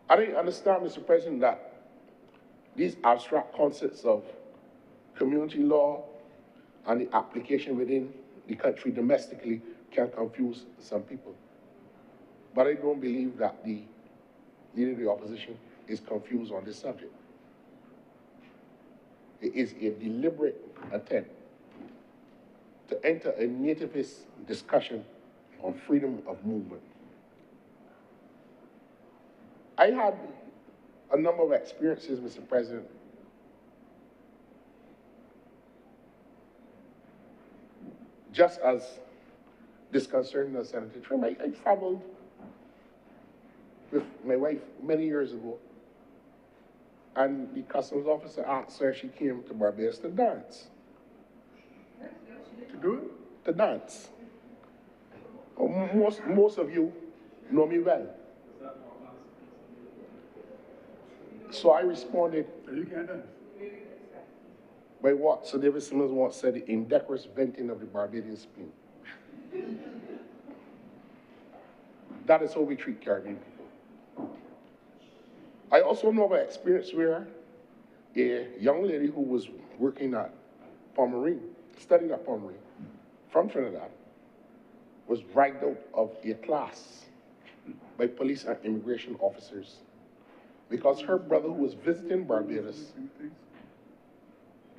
I didn't understand, Mr. President, that these abstract concepts of community law and the application within the country domestically can confuse some people. But I don't believe that the leader of the opposition is confused on this subject. It is a deliberate attempt to enter a nativist discussion on freedom of movement. I had a number of experiences, Mr. President, just as disconcerting as Senator Trim. I traveled with my wife many years ago, and the customs officer asked her if she came to Barbados to dance. To do it? To dance. Most of you know me well. So I responded, You can't dance. by what Sir David Simmons once said, the indecorous venting of the Barbadian spleen. That is how we treat Caribbean people. I also know of an experience where a young lady who was working at Palm studying at Palm from Trinidad, was dragged out of a class by police and immigration officers because her brother, who was visiting Barbados,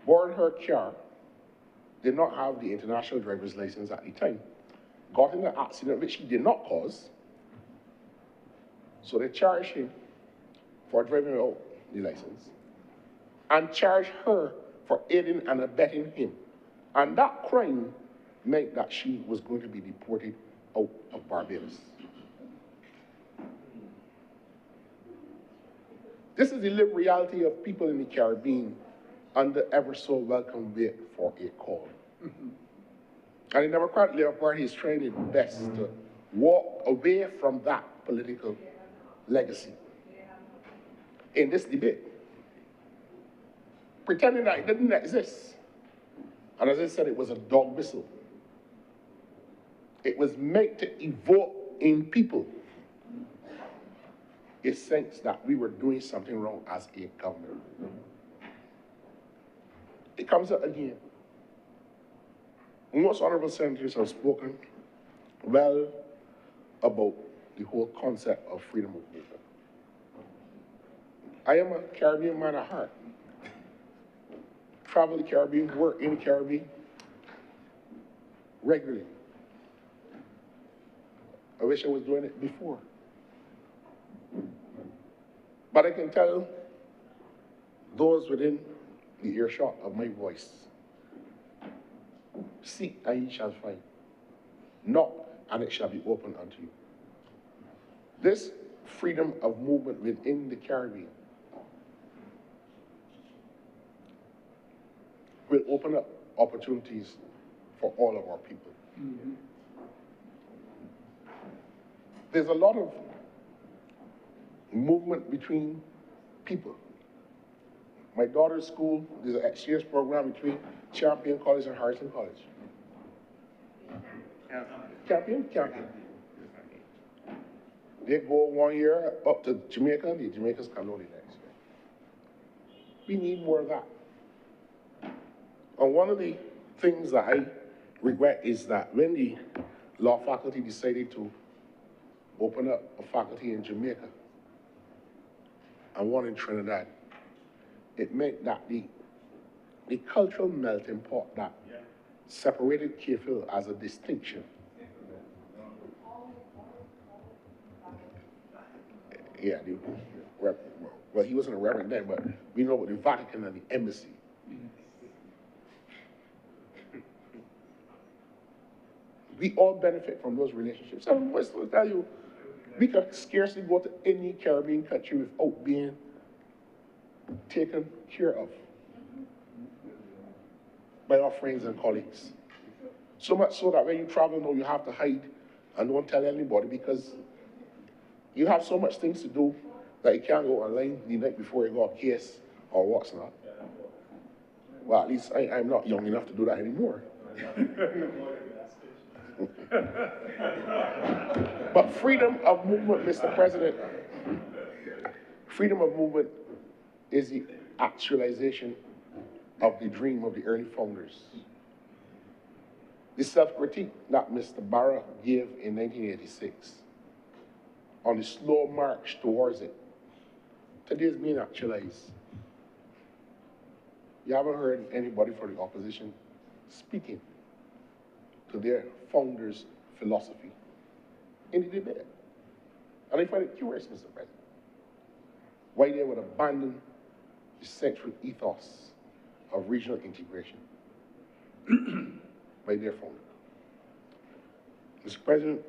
boarded her car, did not have the international driver's license at the time, got in an accident which he did not cause, so they charged him for driving without the license, and charged her for aiding and abetting him. And that crime meant that she was going to be deported out of Barbados. This is the lived reality of people in the Caribbean under ever so welcome wait for a call. And the Democratic Labour Party is trying its best to walk away from that political legacy in this debate, pretending that it didn't exist. And as I said, it was a dog whistle. It was meant to evoke in people a sense that we were doing something wrong as a government. It comes up again. Most honorable senators have spoken well about the whole concept of freedom of movement. I am a Caribbean man at heart. Travel the Caribbean, work in the Caribbean regularly. I wish I was doing it before. But I can tell those within the earshot of my voice, seek and ye shall find. Knock and it shall be opened unto you. This freedom of movement within the Caribbean will open up opportunities for all of our people. There's a lot of movement between people. My daughter's school, there's an exchange program between Champion College and Harrison College. Champion. They go 1 year up to Jamaica, and the Jamaicans come on the next year. We need more of that. And one of the things that I regret is that when the law faculty decided to open up a faculty in Jamaica and one in Trinidad, it meant that the cultural melting pot that separated K-Phil as a distinction. Yeah, well, he wasn't a reverend then, but we know about the Vatican and the embassy. We all benefit from those relationships. And I will tell you, we could scarcely go to any Caribbean country without being taken care of by our friends and colleagues. So much so that when you travel now, you have to hide and don't tell anybody because you have so much things to do that you can't go online the night before you go a case or what's not. Well, at least I'm not young enough to do that anymore. But freedom of movement, Mr. President, Freedom of movement is the actualization of the dream of the early founders. The self-critique that Mr. Barra gave in 1986 on the slow march towards it, today is being actualized. You haven't heard anybody from the opposition speaking to their founders' philosophy in the debate. And I find it curious, Mr. President, why they would abandon the central ethos of regional integration by their founder. Mr. President,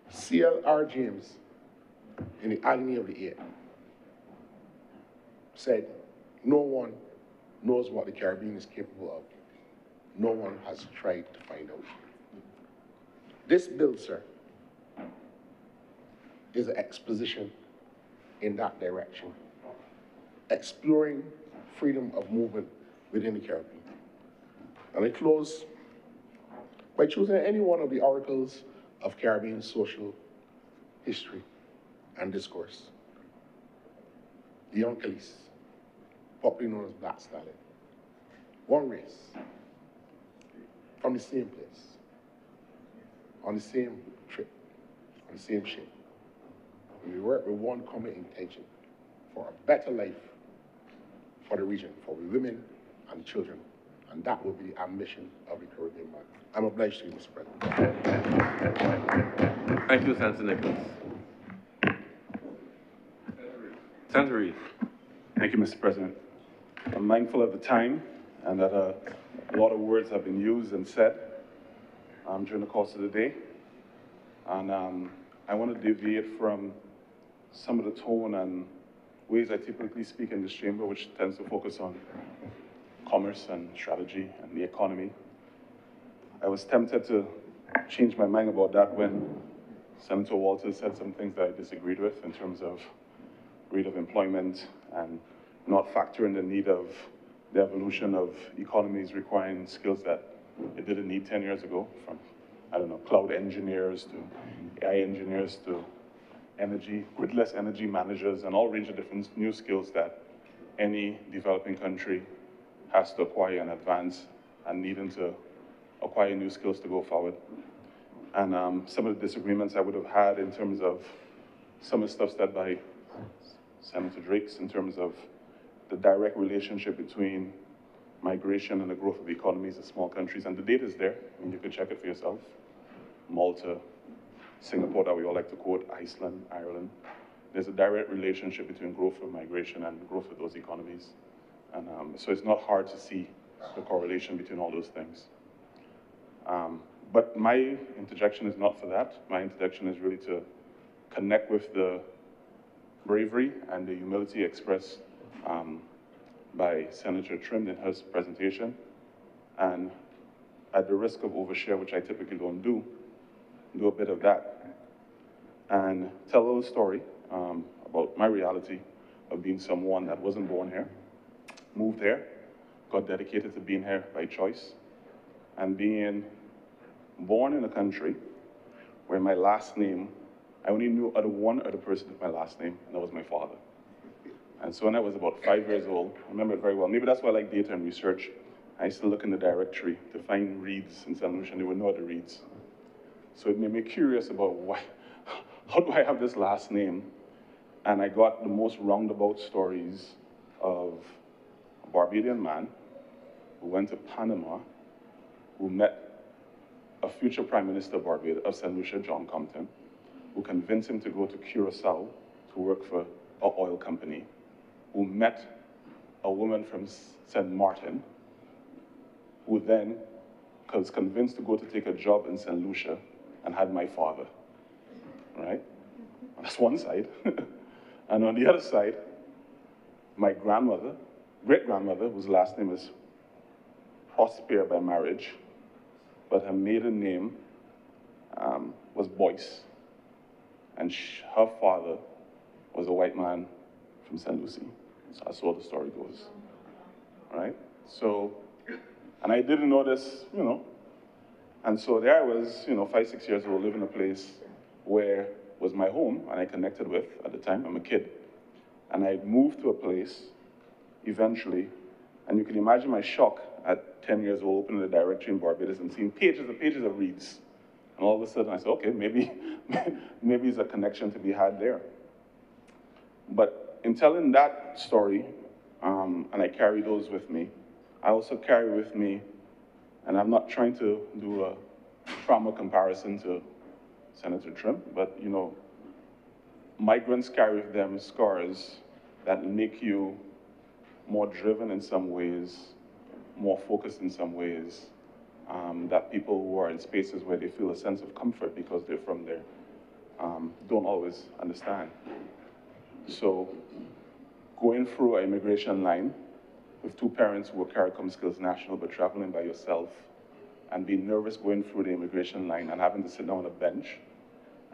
C.L.R. James, in the agony of the air, said, no one knows what the Caribbean is capable of. No one has tried to find out. This bill, sir, is an exposition in that direction, exploring freedom of movement within the Caribbean. And I close by choosing any one of the oracles of Caribbean social history and discourse. The Uncle's, popularly known as Black Stallion. One race, from the same place, on the same trip, on the same ship. We work with one common intention for a better life for the region, for the women and children. And that will be the ambition of the Caribbean man. I'm obliged to you, Mr. President. Thank you, Senator Nichols. Senator Reid. Thank you, Mr. President. I'm mindful of the time and that a lot of words have been used and said during the course of the day. And I want to deviate from some of the tone and ways I typically speak in this chamber, which tends to focus on commerce and strategy and the economy. I was tempted to change my mind about that when Senator Walters said some things that I disagreed with in terms of rate of employment and not factoring the need of the evolution of economies requiring skills that it didn't need 10 years ago, from, I don't know, cloud engineers to AI engineers to energy, gridless energy managers, and all range of different new skills that any developing country has to acquire and advance and needing to acquire new skills to go forward. And some of the disagreements I would have had in terms of some of the stuff said by Senator Drakes in terms of the direct relationship between migration and the growth of the economies of small countries. And the data is there. I mean, you could check it for yourself. Malta, Singapore, that we all like to quote, Iceland, Ireland. There's a direct relationship between growth of migration and growth of those economies. And so it's not hard to see the correlation between all those things. But my interjection is not for that. My interjection is really to connect with the bravery and the humility expressed by Senator Trim in her presentation. And at the risk of overshare, which I typically don't do a bit of that. And tell a little story about my reality of being someone that wasn't born here, moved here, got dedicated to being here by choice, and being born in a country where my last name, I only knew one other person with my last name, and that was my father. And so when I was about 5 years old, I remember it very well. Maybe that's why I like data and research. I used to look in the directory to find Reeds in St. Lucia, and there were no other Reeds. So it made me curious about how do I have this last name? And I got the most roundabout stories of a Barbadian man who went to Panama, who met a future Prime Minister of Barbados, of St. Lucia, John Compton, who convinced him to go to Curacao to work for an oil company, who met a woman from St. Martin, who then was convinced to go to take a job in St. Lucia and had my father, right? That's one side. And on the other side, my grandmother, great-grandmother, whose last name is Prosper by marriage, but her maiden name was Boyce. And her father was a white man from St. Lucie. So that's what the story goes, right? So, and I didn't know this, And so there I was, 5, 6 years old, living in a place where was my home and I connected with at the time. I'm a kid. And I moved to a place eventually, and you can imagine my shock at 10 years old, opening the directory in Barbados and seeing pages and pages of reads. And all of a sudden I said, okay, maybe there's a connection to be had there. But in telling that story, and I carry those with me, I also carry with me, and I'm not trying to do a trauma comparison to Senator Trim, but you know, migrants carry with them scars that make you more driven in some ways, more focused in some ways, that people who are in spaces where they feel a sense of comfort because they're from there don't always understand. So going through an immigration line with two parents who were CARICOM Skills National but traveling by yourself and being nervous going through the immigration line and having to sit down on a bench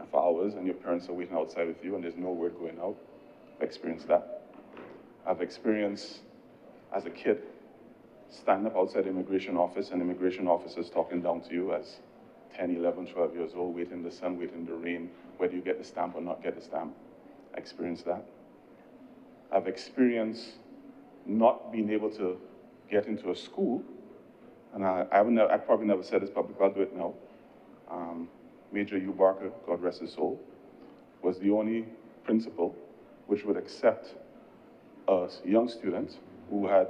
for hours and your parents are waiting outside with you and there's no word going out. I've experienced that. I've experienced, as a kid, standing up outside the immigration office and immigration officers talking down to you as 10, 11, 12 years old, waiting in the sun, waiting in the rain, whether you get the stamp or not get the stamp. I experienced that. I've experienced not being able to get into a school, and I probably never said this publicly, I'll do it now. Major Hugh Barker, God rest his soul, was the only principal which would accept a young student who had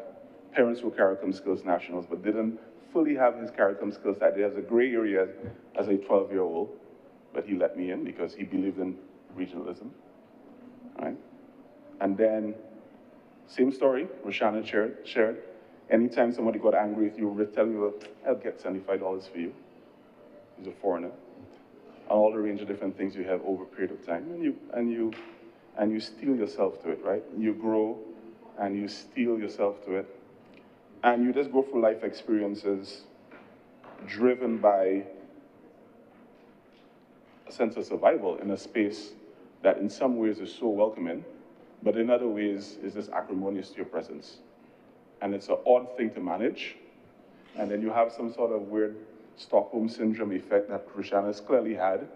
parents who were CARICOM Skills Nationals but didn't fully have his CARICOM skills that day as a gray area as a 12-year-old, but he let me in because he believed in regionalism, right? And then, same story, Roshana shared. Anytime somebody got angry with you, would tell you, I'll get $75 for you. He's a foreigner. And all the range of different things you have over a period of time, and you steel yourself to it, right? You grow, and you steel yourself to it. And you just go through life experiences driven by a sense of survival in a space that in some ways is so welcoming, but in other ways is just acrimonious to your presence. And it's an odd thing to manage. And then you have some sort of weird Stockholm syndrome effect that Roshana's clearly had,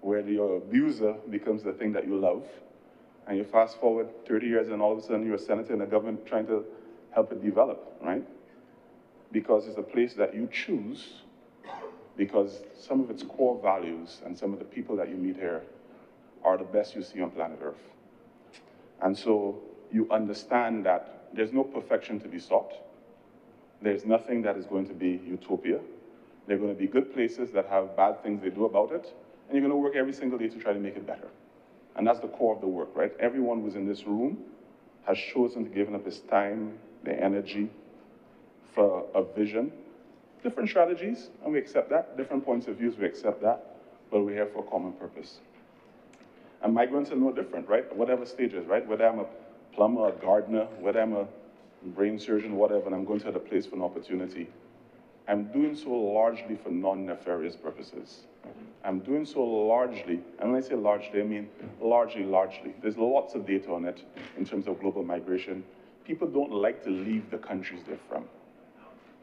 where your abuser becomes the thing that you love. And you fast forward 30 years and all of a sudden you're a senator in the government trying to help it develop, right? Because it's a place that you choose, because some of its core values and some of the people that you meet here are the best you see on planet Earth. And so you understand that there's no perfection to be sought. There's nothing that is going to be utopia. There are going to be good places that have bad things they do about it, and you're going to work every single day to try to make it better. And that's the core of the work, right? Everyone who's in this room has chosen to give up his time, their energy for a vision. Different strategies, and we accept that. Different points of views, we accept that. But we're here for a common purpose. And migrants are no different, right? Whatever stages, right? Whether I'm a plumber, a gardener, whether I'm a brain surgeon, whatever, and I'm going to the place for an opportunity, I'm doing so largely for non-nefarious purposes. I'm doing so largely, and when I say largely, I mean largely. There's lots of data on it in terms of global migration. People don't like to leave the countries they're from.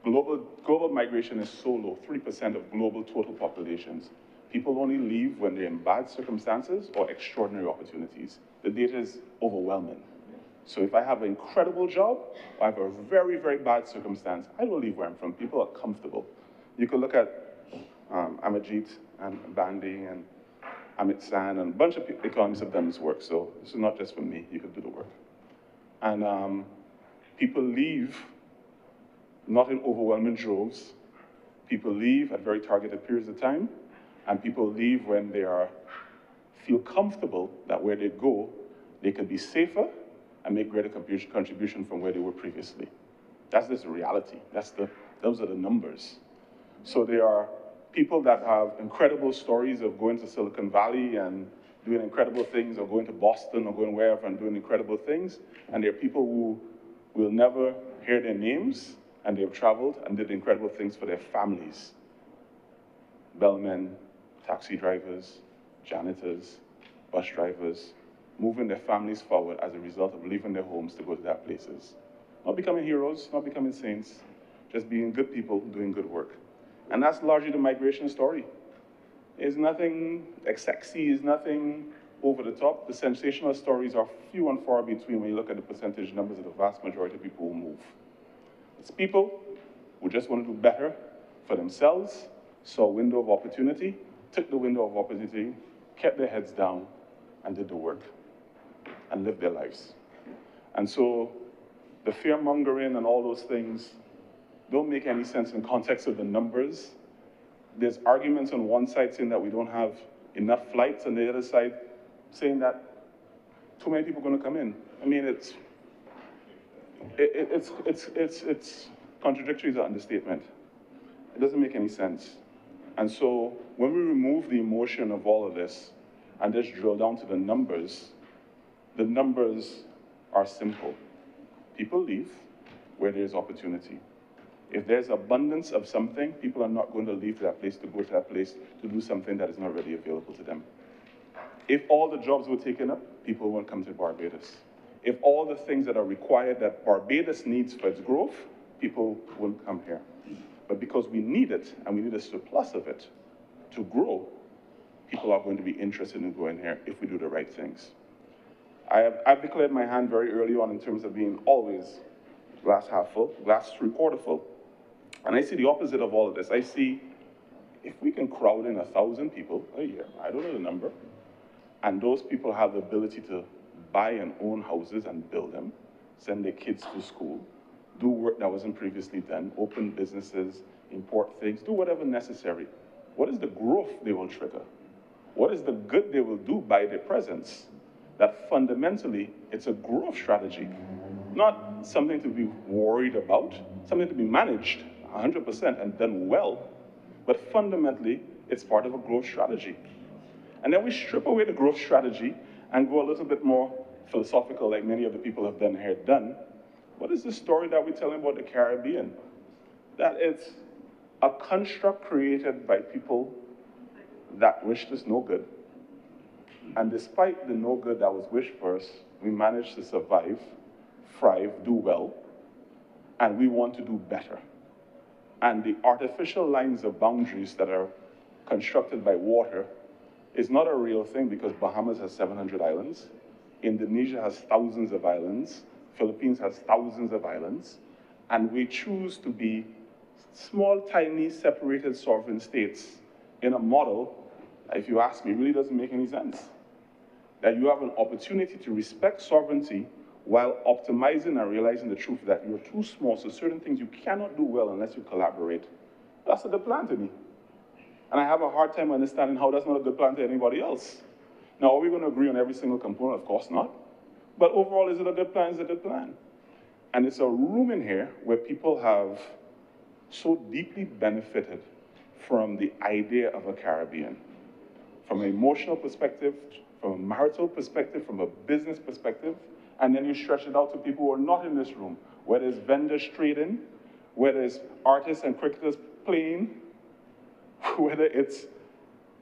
Global migration is so low, 3% of global total populations. People only leave when they're in bad circumstances or extraordinary opportunities. The data is overwhelming. So if I have an incredible job, or I have a very, very bad circumstance, I don't leave where I'm from. People are comfortable. You could look at Amarjeet and Bandy and Amit San, and a bunch of economists have done this work, so this is not just for me, you could do the work. And people leave not in overwhelming droves. People leave at very targeted periods of time, and people leave when they feel comfortable that where they go, they could be safer and make greater contribution from where they were previously. That's just the reality. Those are the numbers. So there are people that have incredible stories of going to Silicon Valley and doing incredible things, or going to Boston or going wherever and doing incredible things. And there are people who will never hear their names, and they've traveled and did incredible things for their families. Bellmen, taxi drivers, janitors, bus drivers, moving their families forward as a result of leaving their homes to go to their places. Not becoming heroes, not becoming saints, just being good people doing good work. And that's largely the migration story. It's nothing sexy, it's nothing over the top. The sensational stories are few and far between when you look at the percentage numbers of the vast majority of people who move. It's people who just want to do better for themselves, saw a window of opportunity, took the window of opportunity, kept their heads down, and did the work, and lived their lives. And so the fear-mongering and all those things don't make any sense in context of the numbers. There's arguments on one side saying that we don't have enough flights, and the other side saying that too many people are going to come in. I mean, it's contradictory is an understatement. It doesn't make any sense. And so when we remove the emotion of all of this and just drill down to the numbers are simple. People leave where there's opportunity. If there's abundance of something, people are not going to leave that place to go to that place to do something that is not readily available to them. If all the jobs were taken up, people won't come to Barbados. If all the things that are required that Barbados needs for its growth, people won't come here. But because we need it, and we need a surplus of it to grow, people are going to be interested in going here if we do the right things. I've declared my hand very early on in terms of being always glass half full, glass three-quarter full. And I see the opposite of all of this. I see if we can crowd in 1,000 people a year, I don't know the number, and those people have the ability to buy and own houses and build them, send their kids to school, do work that wasn't previously done, open businesses, import things, do whatever necessary. What is the growth they will trigger? What is the good they will do by their presence? That fundamentally, it's a growth strategy, not something to be worried about, something to be managed 100% and done well, but fundamentally, it's part of a growth strategy. And then we strip away the growth strategy and go a little bit more philosophical, like many of the people have done here done. What is the story that we're telling about the Caribbean? That it's a construct created by people that wished us no good. And despite the no good that was wished for us, we managed to survive, thrive, do well, and we want to do better. And the artificial lines of boundaries that are constructed by water is not a real thing, because Bahamas has 700 islands, Indonesia has thousands of islands, Philippines has thousands of islands, and we choose to be small, tiny, separated sovereign states in a model, if you ask me, really doesn't make any sense. That you have an opportunity to respect sovereignty while optimizing and realizing the truth that you're too small, so certain things you cannot do well unless you collaborate. That's a good plan to me. And I have a hard time understanding how that's not a good plan to anybody else. Now, are we going to agree on every single component? Of course not. But overall, is it a good plan? Is it a good plan? And it's a room in here where people have so deeply benefited from the idea of a Caribbean. From an emotional perspective, from a marital perspective, from a business perspective, and then you stretch it out to people who are not in this room, whether it's vendors trading, whether it's artists and cricketers playing, whether it's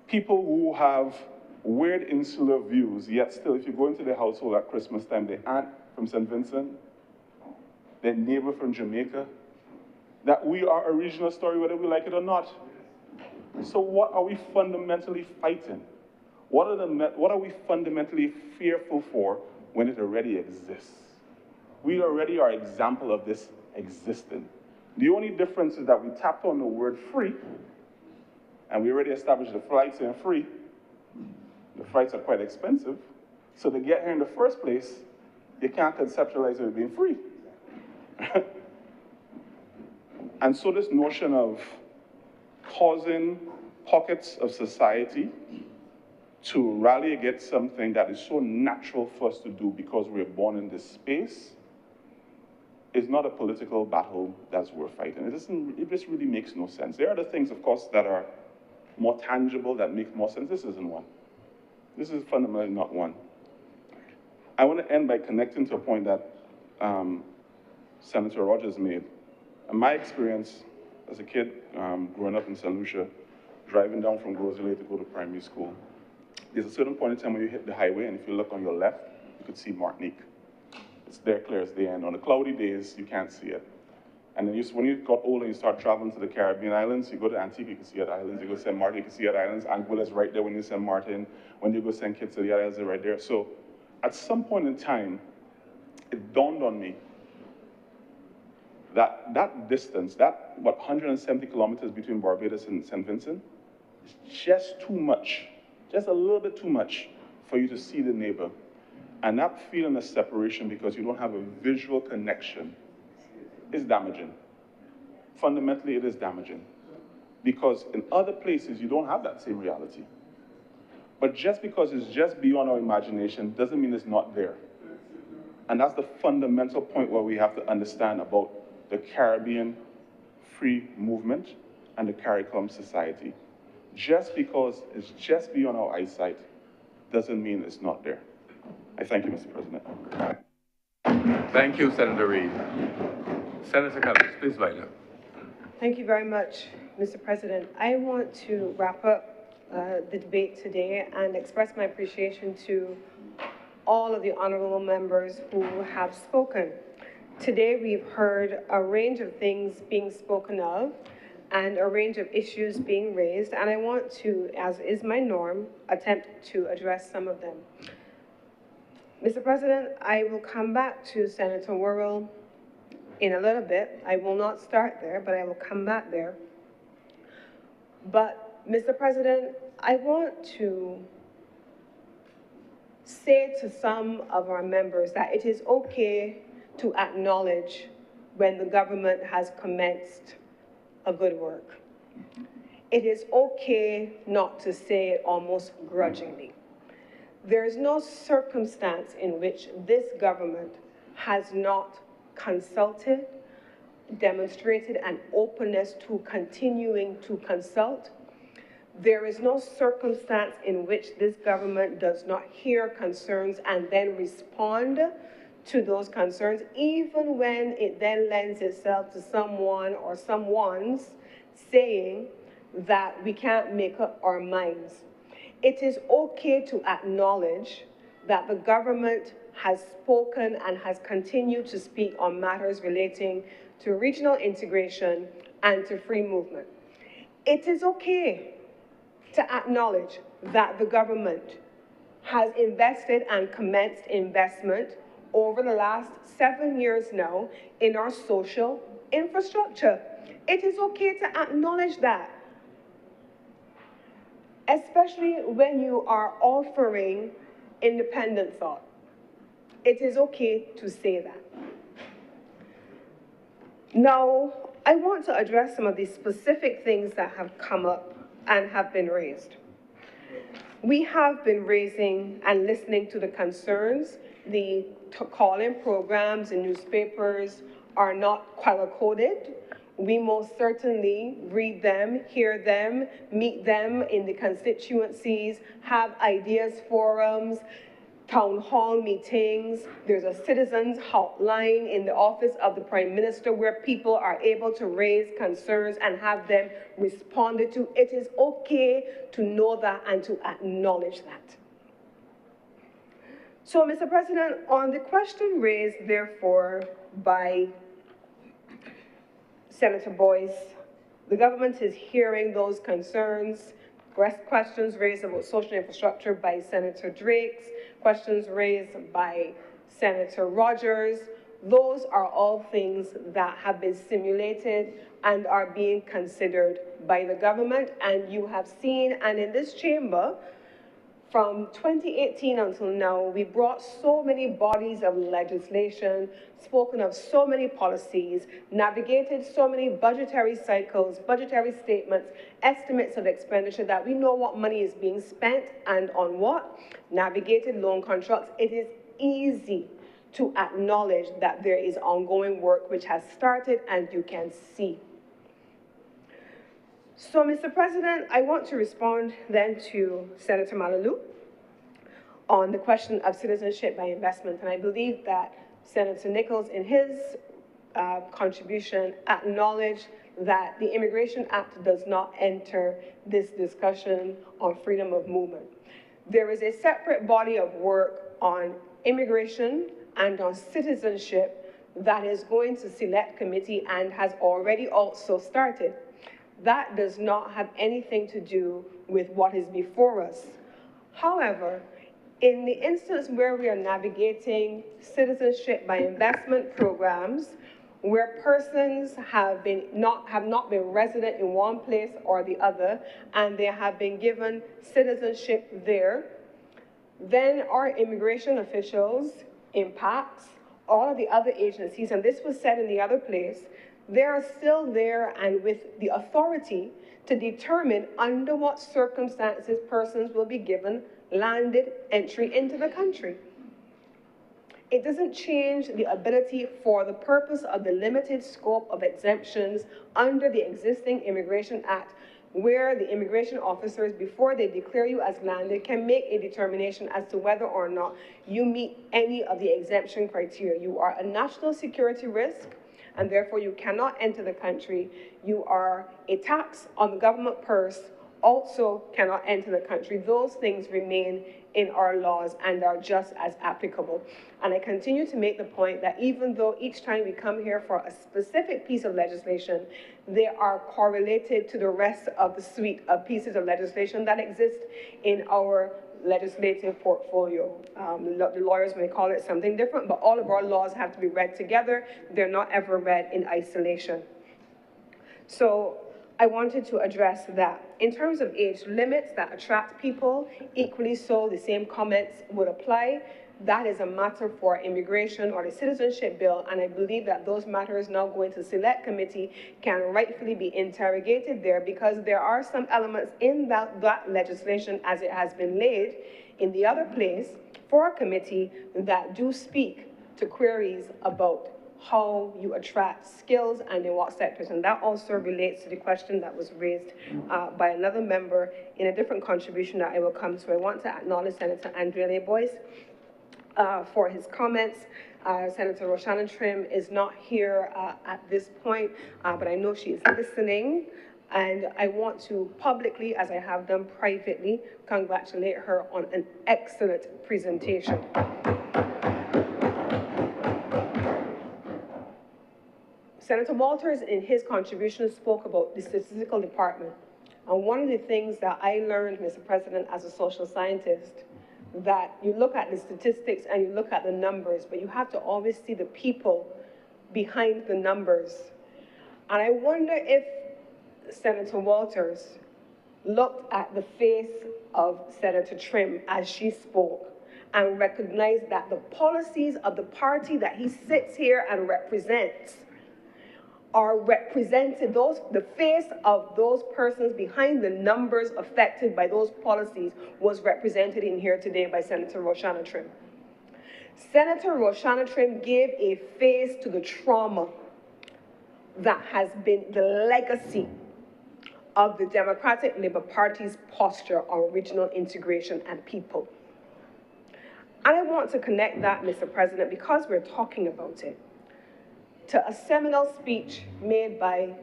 people who have weird insular views, yet still, if you go into their household at Christmas time, their aunt from St. Vincent, their neighbor from Jamaica, that we are a regional story whether we like it or not. So what are we fundamentally fighting? What are we fundamentally fearful for when it already exists? We already are example of this existing. The only difference is that we tapped on the word free, and we already established the flights are free. The flights are quite expensive. So to get here in the first place, you can't conceptualize it being free. And so this notion of causing pockets of society to rally against something that is so natural for us to do because we're born in this space is not a political battle that's worth fighting. It just really makes no sense. There are other things, of course, that are more tangible, that make more sense. This isn't one. This is fundamentally not one. I want to end by connecting to a point that Senator Rogers made. In my experience as a kid, growing up in St. Lucia, driving down from Groseley to go to primary school, there's a certain point in time when you hit the highway, and if you look on your left, you could see Martinique. It's there clear as day, and on the cloudy days, you can't see it. And then when you got older, you start traveling to the Caribbean islands. You go to Antigua, you can see other islands. You go to St. Martin, you can see other islands. Anguilla is right there when you St. Martin. When you go St. Kitts, the other islands are right there. So at some point in time, it dawned on me that that distance, that, 170 kilometers between Barbados and St. Vincent, is just too much, just a little bit too much for you to see the neighbor. And that feeling of separation because you don't have a visual connection is damaging. Fundamentally, it is damaging. Because in other places, you don't have that same reality. But just because it's just beyond our imagination doesn't mean it's not there. And that's the fundamental point where we have to understand about the Caribbean free movement and the CARICOM society. Just because it's just beyond our eyesight doesn't mean it's not there. I thank you, Mr. President. Thank you, Senator Reid. Senator Cummings, please wind up. Thank you very much, Mr. President. I want to wrap up the debate today and express my appreciation to all of the honorable members who have spoken. Today, we've heard a range of things being spoken of and a range of issues being raised, and I want to, as is my norm, attempt to address some of them. Mr. President, I will come back to Senator Worrell in a little bit. I will not start there, but I will come back there. But, Mr. President, I want to say to some of our members that it is okay to acknowledge when the government has commenced a good work. It is okay not to say it almost grudgingly. There is no circumstance in which this government has not consulted, demonstrated an openness to continuing to consult. There is no circumstance in which this government does not hear concerns and then respond to those concerns, even when it then lends itself to someone or someone's saying that we can't make up our minds. It is okay to acknowledge that the government has spoken and has continued to speak on matters relating to regional integration and to free movement. It is okay to acknowledge that the government has invested and commenced investment over the last 7 years now in our social infrastructure. It is okay to acknowledge that, especially when you are offering independent thought. It is okay to say that. Now, I want to address some of the specific things that have come up and have been raised. We have been raising and listening to the concerns. The call-in programs and newspapers are not color-coded. We most certainly read them, hear them, meet them in the constituencies, have ideas forums, town hall meetings. There's a citizens hotline in the office of the Prime Minister where people are able to raise concerns and have them responded to. It is okay to know that and to acknowledge that. So, Mr. President, on the question raised, therefore, by Senator Boyce, the government is hearing those concerns, questions raised about social infrastructure by Senator Drakes, questions raised by Senator Rogers. Those are all things that have been simulated and are being considered by the government. And you have seen, and in this chamber, from 2018 until now, we brought so many bodies of legislation, spoken of so many policies, navigated so many budgetary cycles, budgetary statements, estimates of expenditure that we know what money is being spent and on what, navigated loan contracts. It is easy to acknowledge that there is ongoing work which has started and you can see. So, Mr. President, I want to respond then to Senator Malalu on the question of citizenship by investment. And I believe that Senator Nichols, in his contribution, acknowledged that the Immigration Act does not enter this discussion on freedom of movement. There is a separate body of work on immigration and on citizenship that is going to select committee and has already also started. That does not have anything to do with what is before us. However, in the instance where we are navigating citizenship by investment programs, where persons have not been resident in one place or the other, and they have been given citizenship there, then our immigration officials, impacts, all of the other agencies, and this was said in the other place, they are still there and with the authority to determine under what circumstances persons will be given landed entry into the country. It doesn't change the ability for the purpose of the limited scope of exemptions under the existing Immigration Act, where the immigration officers, before they declare you as landed, can make a determination as to whether or not you meet any of the exemption criteria. You are a national security risk, and therefore you cannot enter the country. You are a tax on the government purse, also cannot enter the country. Those things remain in our laws and are just as applicable. And I continue to make the point that even though each time we come here for a specific piece of legislation, they are correlated to the rest of the suite of pieces of legislation that exist in our legislative portfolio. The lawyers may call it something different, but all of our laws have to be read together. They're not ever read in isolation. So I wanted to address that. In terms of age limits that attract people, equally so, the same comments would apply. That is a matter for immigration or the citizenship bill, and I believe that those matters now going to select committee can rightfully be interrogated there, because there are some elements in that legislation as it has been laid in the other place for a committee that do speak to queries about how you attract skills and in what sectors. And that also relates to the question that was raised by another member in a different contribution that I will come to. I want to acknowledge Senator Andrea Boyce for his comments. Senator Roshana Trim is not here at this point, but I know she is listening. And I want to publicly, as I have done privately, congratulate her on an excellent presentation. Senator Walters, in his contribution, spoke about the statistical department. And one of the things that I learned, Mr. President, as a social scientist, that you look at the statistics and you look at the numbers, but you have to always see the people behind the numbers. And I wonder if Senator Walters looked at the face of Senator Trim as she spoke and recognized that the policies of the party that he sits here and represents are represented, the face of those persons behind the numbers affected by those policies was represented in here today by Senator Roshana Trim. Senator Roshana Trim gave a face to the trauma that has been the legacy of the Democratic Labour Party's posture on regional integration and people. And I want to connect that, Mr. President, because we're talking about it, to a seminal speech made by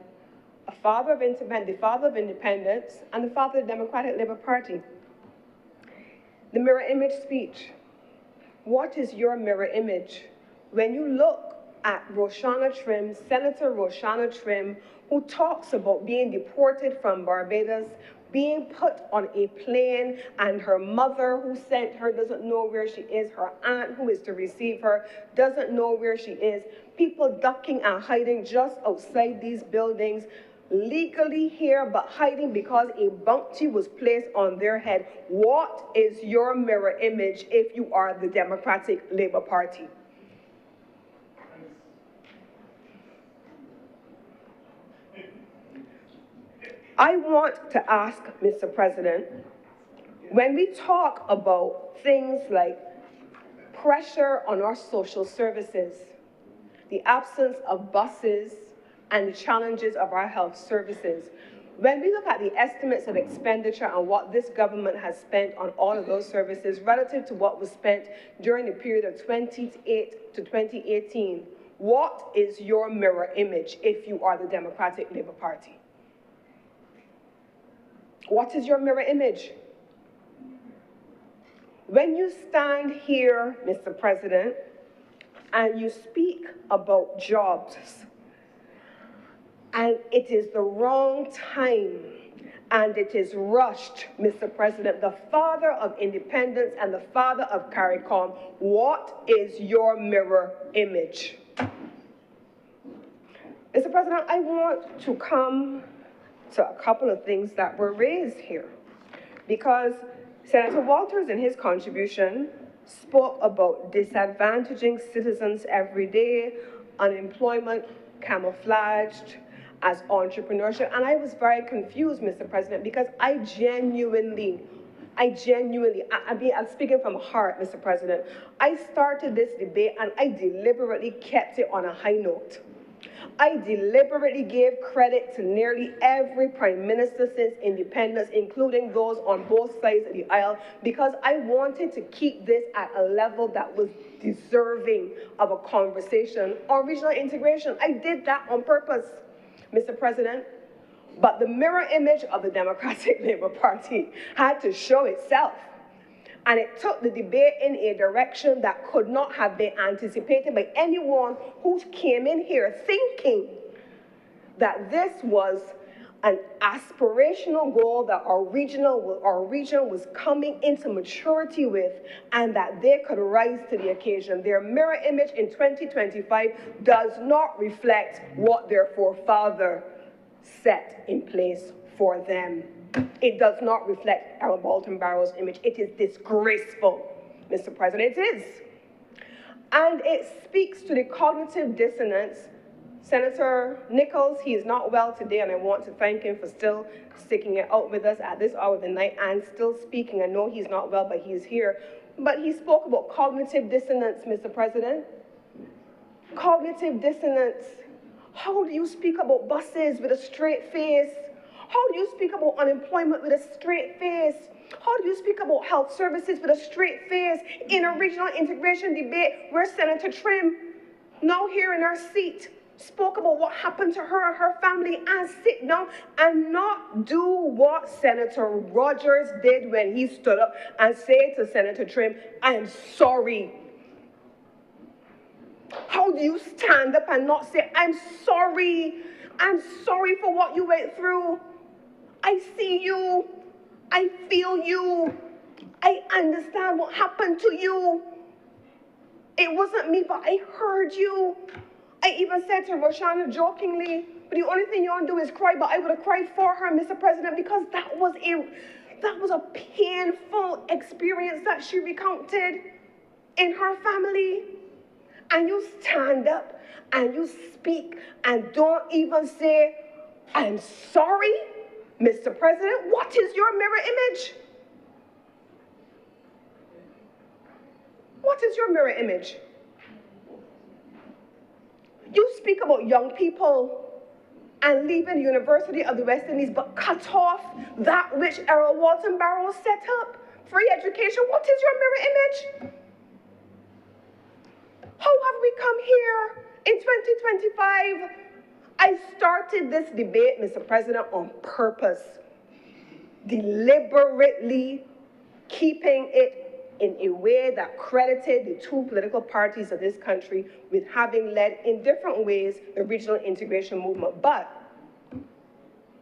the father of independence and the father of the Democratic Labour Party. The mirror image speech. What is your mirror image? When you look at Roshana Trim, Senator Roshana Trim, who talks about being deported from Barbados, being put on a plane, and her mother who sent her doesn't know where she is, her aunt who is to receive her doesn't know where she is, people ducking and hiding just outside these buildings, legally here but hiding because a bounty was placed on their head. What is your mirror image if you are the Democratic Labour Party? I want to ask, Mr. President, when we talk about things like pressure on our social services, the absence of buses, and the challenges of our health services, when we look at the estimates of expenditure and what this government has spent on all of those services relative to what was spent during the period of 2008 to 2018, what is your mirror image if you are the Democratic Labour Party? What is your mirror image? When you stand here, Mr. President, and you speak about jobs, and it is the wrong time, and it is rushed, Mr. President, the father of independence and the father of CARICOM, what is your mirror image? Mr. President, I want to come to a couple of things that were raised here, because Senator Walters, in his contribution, spoke about disadvantaging citizens every day, unemployment camouflaged as entrepreneurship, and I was very confused, Mr. President, because I genuinely, I'm speaking from heart, Mr. President. I started this debate and I deliberately kept it on a high note. I deliberately gave credit to nearly every prime minister since independence, including those on both sides of the aisle, because I wanted to keep this at a level that was deserving of a conversation on regional integration. I did that on purpose, Mr. President. But the mirror image of the Democratic Labour Party had to show itself. And it took the debate in a direction that could not have been anticipated by anyone who came in here thinking that this was an aspirational goal that our region was coming into maturity with, and that they could rise to the occasion. Their mirror image in 2025 does not reflect what their forefather set in place for them. It does not reflect Errol Walton Barrow's image. It is disgraceful, Mr. President, it is. And it speaks to the cognitive dissonance. Senator Nichols, he is not well today, and I want to thank him for still sticking it out with us at this hour of the night and still speaking. I know he's not well, but he's here. But he spoke about cognitive dissonance, Mr. President. Cognitive dissonance. How do you speak about buses with a straight face? How do you speak about unemployment with a straight face? How do you speak about health services with a straight face in a regional integration debate where Senator Trim, now here in her seat, spoke about what happened to her and her family, and sit down and not do what Senator Rogers did when he stood up and said to Senator Trim, I am sorry. How do you stand up and not say, I'm sorry for what you went through? I see you, I feel you, I understand what happened to you. It wasn't me, but I heard you. I even said to Roshana jokingly, but the only thing you want to do is cry, but I would have cried for her, Mr. President, because that was a painful experience that she recounted in her family. And you stand up and you speak and don't even say, I'm sorry, Mr. President. What is your mirror image? What is your mirror image? You speak about young people and leaving the University of the West Indies, but cut off that which Errol Walton Barrow set up. Free education. What is your mirror image? How have we come here in 2025? I started this debate, Mr. President, on purpose, deliberately keeping it in a way that credited the two political parties of this country with having led in different ways the regional integration movement. But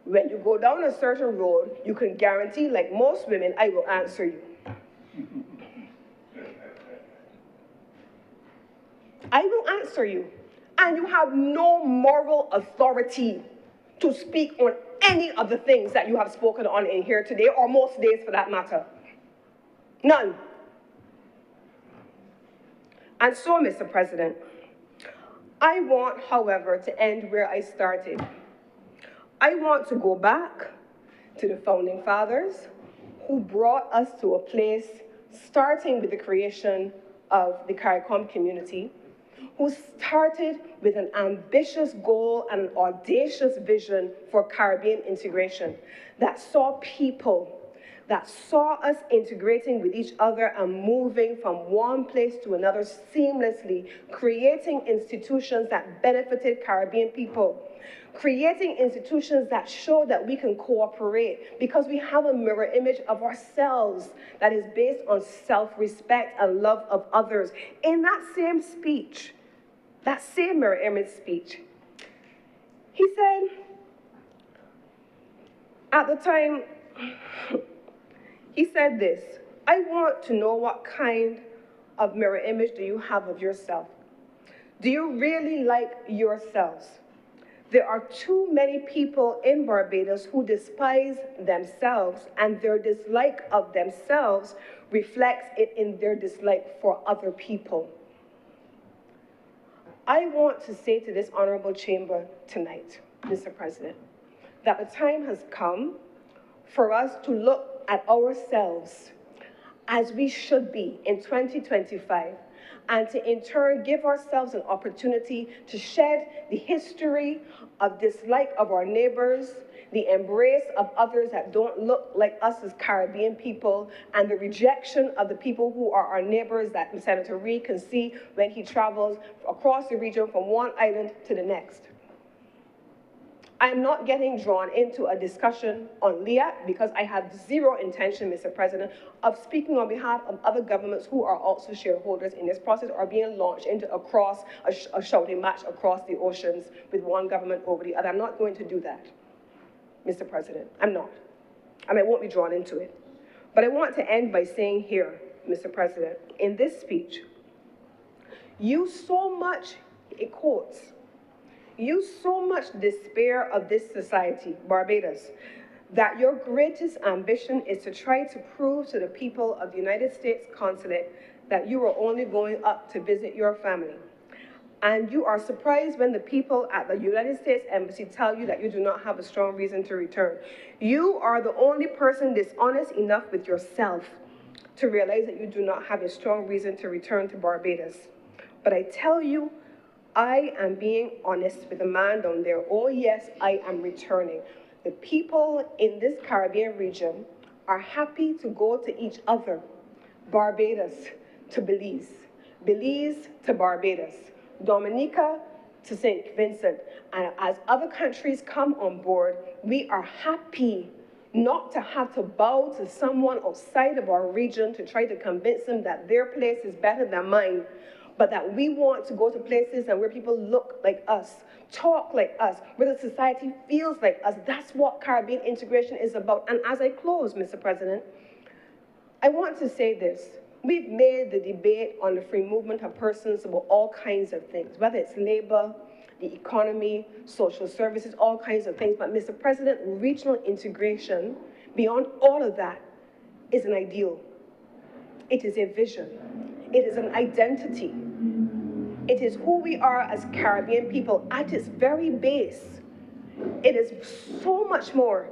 when you go down a certain road, you can guarantee, like most women, I will answer you. I will answer you. And you have no moral authority to speak on any of the things that you have spoken on in here today, or most days for that matter. None. And so, Mr. President, I want, however, to end where I started. I want to go back to the founding fathers who brought us to a place, starting with the creation of the CARICOM community, who started with an ambitious goal and an audacious vision for Caribbean integration that saw people, that saw us integrating with each other and moving from one place to another seamlessly, creating institutions that benefited Caribbean people, creating institutions that show that we can cooperate because we have a mirror image of ourselves that is based on self-respect and love of others. In that same speech, that same mirror image speech. He said, at the time, he said this, I want to know what kind of mirror image do you have of yourself? Do you really like yourselves? There are too many people in Barbados who despise themselves, and their dislike of themselves reflects it in their dislike for other people. I want to say to this honorable chamber tonight, Mr. President, that the time has come for us to look at ourselves as we should be in 2025, and to in turn give ourselves an opportunity to shed the history of dislike of our neighbors, the embrace of others that don't look like us as Caribbean people, and the rejection of the people who are our neighbors that Senator Reid can see when he travels across the region from one island to the next. I'm not getting drawn into a discussion on LIAC because I have zero intention, Mr. President, of speaking on behalf of other governments who are also shareholders in this process or being launched into a shouting match across the oceans with one government over the other. I'm not going to do that, Mr. President. I'm not. And I won't be drawn into it. But I want to end by saying here, Mr. President, in this speech, you so much, it quotes, you so much despair of this society, Barbados, that your greatest ambition is to try to prove to the people of the United States consulate that you are only going up to visit your family. And you are surprised when the people at the United States Embassy tell you that you do not have a strong reason to return. You are the only person dishonest enough with yourself to realize that you do not have a strong reason to return to Barbados. But I tell you, I am being honest with the man down there. Oh yes, I am returning. The people in this Caribbean region are happy to go to each other. Barbados to Belize, Belize to Barbados, Dominica to St. Vincent. And as other countries come on board, we are happy not to have to bow to someone outside of our region to try to convince them that their place is better than mine, but that we want to go to places and where people look like us, talk like us, where the society feels like us. That's what Caribbean integration is about. And as I close, Mr. President, I want to say this. We've made the debate on the free movement of persons about all kinds of things, whether it's labor, the economy, social services, all kinds of things. But Mr. President, regional integration, beyond all of that, is an ideal. It is a vision. It is an identity. It is who we are as Caribbean people at its very base. It is so much more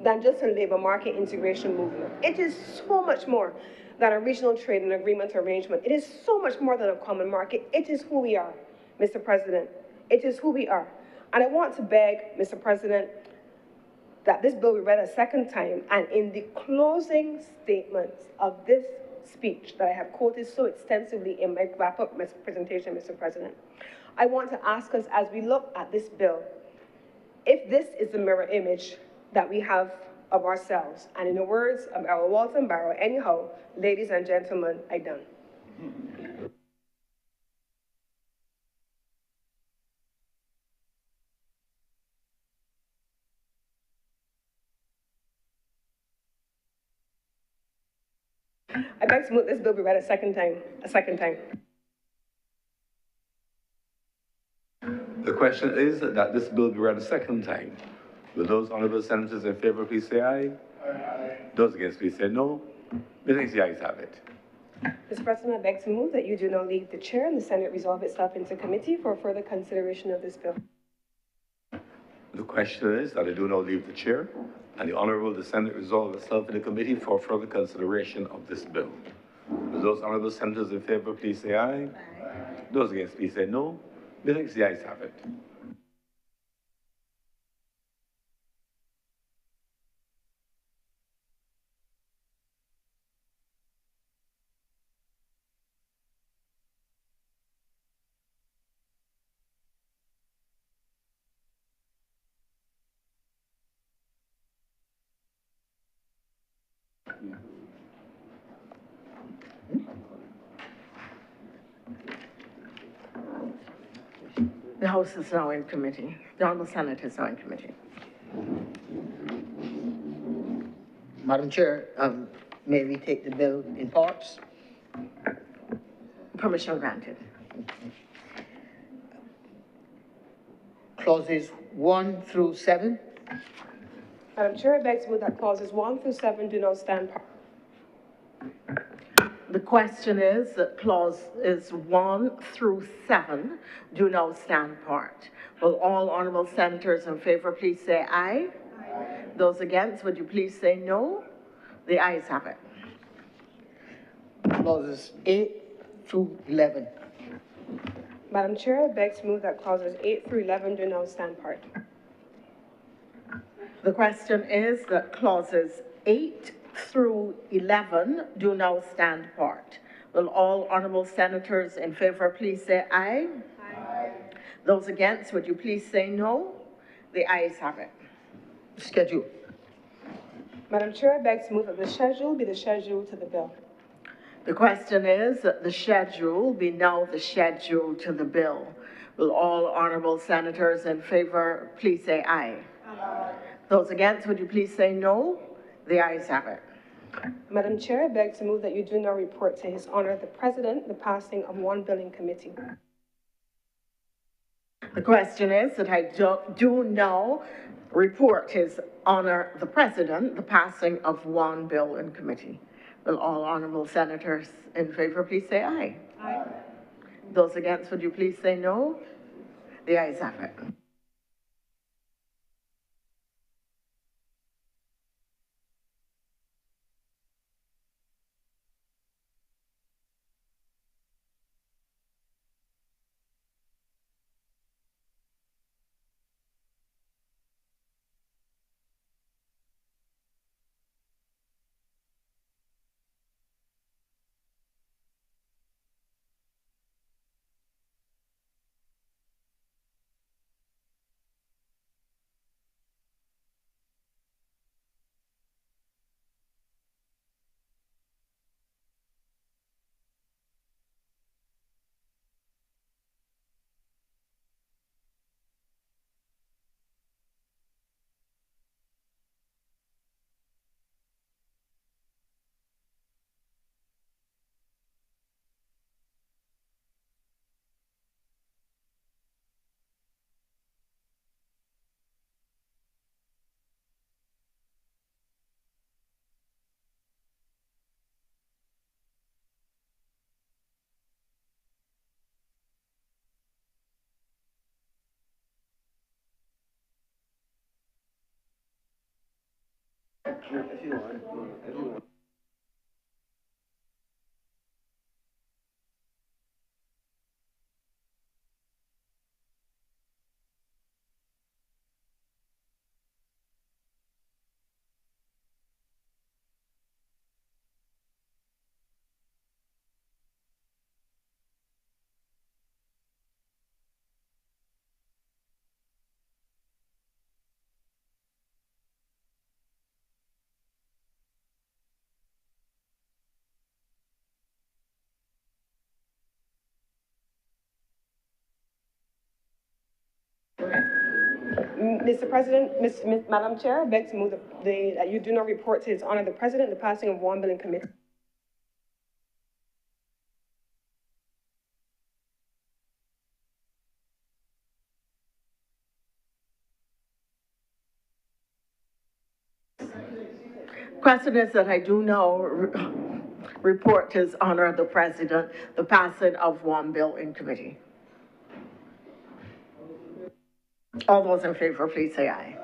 than just a labor market integration movement. It is so much more than a regional trade and agreement arrangement. It is so much more than a common market. It is who we are, Mr. President. It is who we are. And I want to beg, Mr. President, that this bill be read a second time, and in the closing statements of this speech that I have quoted so extensively in my wrap-up presentation, Mr. President, I want to ask us as we look at this bill, if this is the mirror image that we have of ourselves. And in the words of Errol Walton Barrow, anyhow, ladies and gentlemen, I done. I beg to move this bill be read a second time. The question is that this bill be read a second time. Will those honorable senators in favor please say aye? Aye. Those against please say no. Methinks the ayes have it. Mr. President, I beg to move that you do not leave the chair and the Senate resolve itself into committee for further consideration of this bill. The question is that I do not leave the chair and the Senate resolve itself in the committee for further consideration of this bill. Will those honorable senators in favor please say aye? Aye. Those against please say no. Methinks the ayes have it. The House is now in committee. The Honorable Senate is now in committee. Madam Chair, may we take the bill in parts? Permission granted. Clauses 1 through 7? Madam Chair, I beg to move that clauses 1 through 7 do not stand part. The question is that clauses 1 through 7 do now stand part. Will all honourable senators in favour please say aye? Aye. Those against, would you please say no? The ayes have it. Clauses 8 through 11. Madam Chair, I beg to move that clauses 8 through 11 do not stand part. The question is that clauses 8 through 11 do now stand part. Will all honourable senators in favour please say aye? Aye. Those against, would you please say no? The ayes have it. Schedule. Madam Chair, I beg to move that the schedule be the schedule to the bill. The question is that the schedule be now the schedule to the bill. Will all honourable senators in favour please say aye? Aye. Those against, would you please say no? The ayes have it. Madam Chair, I beg to move that you do not report to His Honour the President the passing of one bill in committee. The question is that I do now report His Honour the President the passing of one bill in committee. Will all honourable senators in favour please say aye? Aye. Those against, would you please say no? The ayes have it. Mr. President, Madam Chair, I beg to move that you do not report to His Honour the President the passing of one bill in committee. Question is that I do now report to His Honour the President the passing of one bill in committee. All those in favour, please say aye.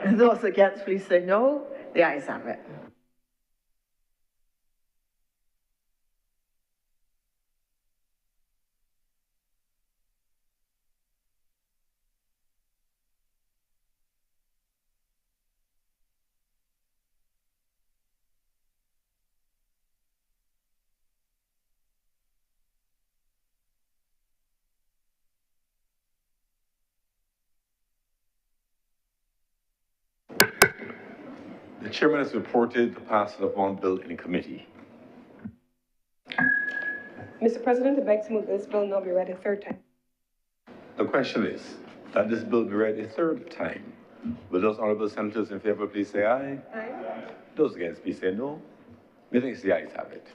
And those against, please say no. The ayes have it. The chairman has reported the passing of one bill in committee. Mr. President, I beg to move this bill now be read a third time. The question is that this bill be read a third time. Will those honorable senators in favor please say aye? Aye. Those against please say no. Meetings the ayes have it.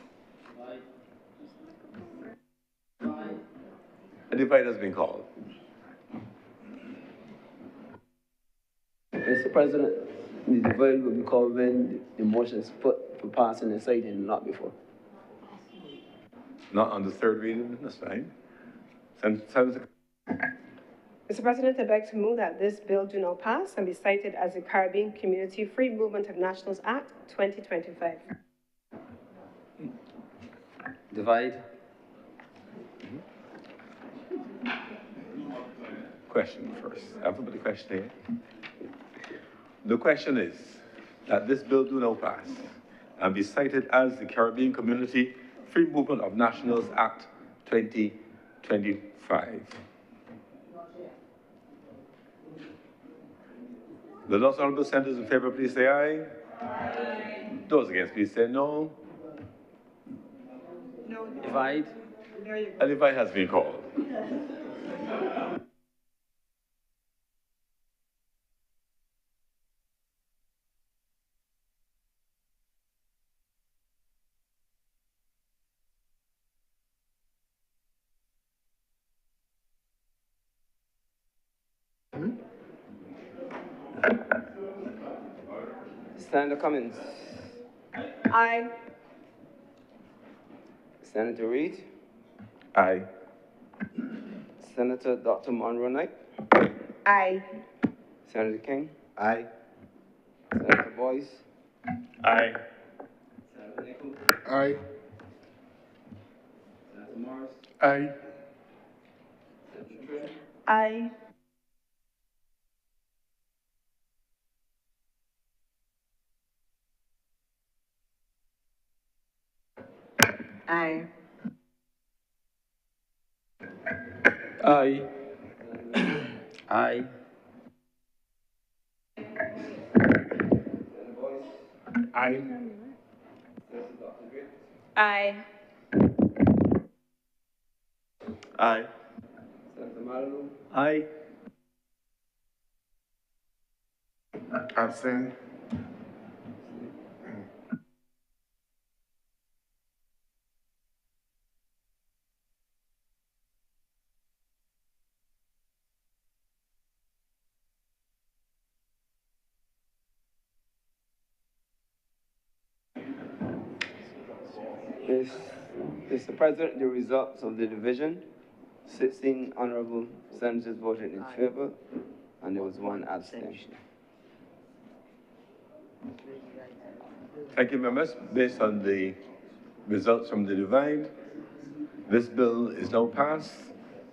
A divide has been called. Mr. President, the divide will be called when the motion is put for passing and citing, not before. Not on the third reading, that's fine. Senator, Mr. President, I beg to move that this bill do not pass and be cited as the Caribbean Community Free Movement of Nationals Act 2025. Divide. question first. Everybody question here. The question is that this bill do not pass and be cited as the Caribbean Community Free Movement of Nationals Act 2025. The those honorable senators in favor, please say aye. Aye. Those against, please say no. No. Divide. There you go. A divide has been called. Senator Cummins. Aye. Senator Reid. Aye. Senator Dr. Monroe Knight. Aye. Senator King. Aye. Senator Boyce. Aye. Senator Nichols. Aye. Senator Morris. Aye. Senator Trim. Aye. Aye. Aye. Aye. Aye. Aye. Aye. Senator Malalu. Aye. Abstain. Mr. President, the results of the division, 16 honorable senators voted in favor, and there was one abstention. Thank you, members. Based on the results from the divide, this bill is now passed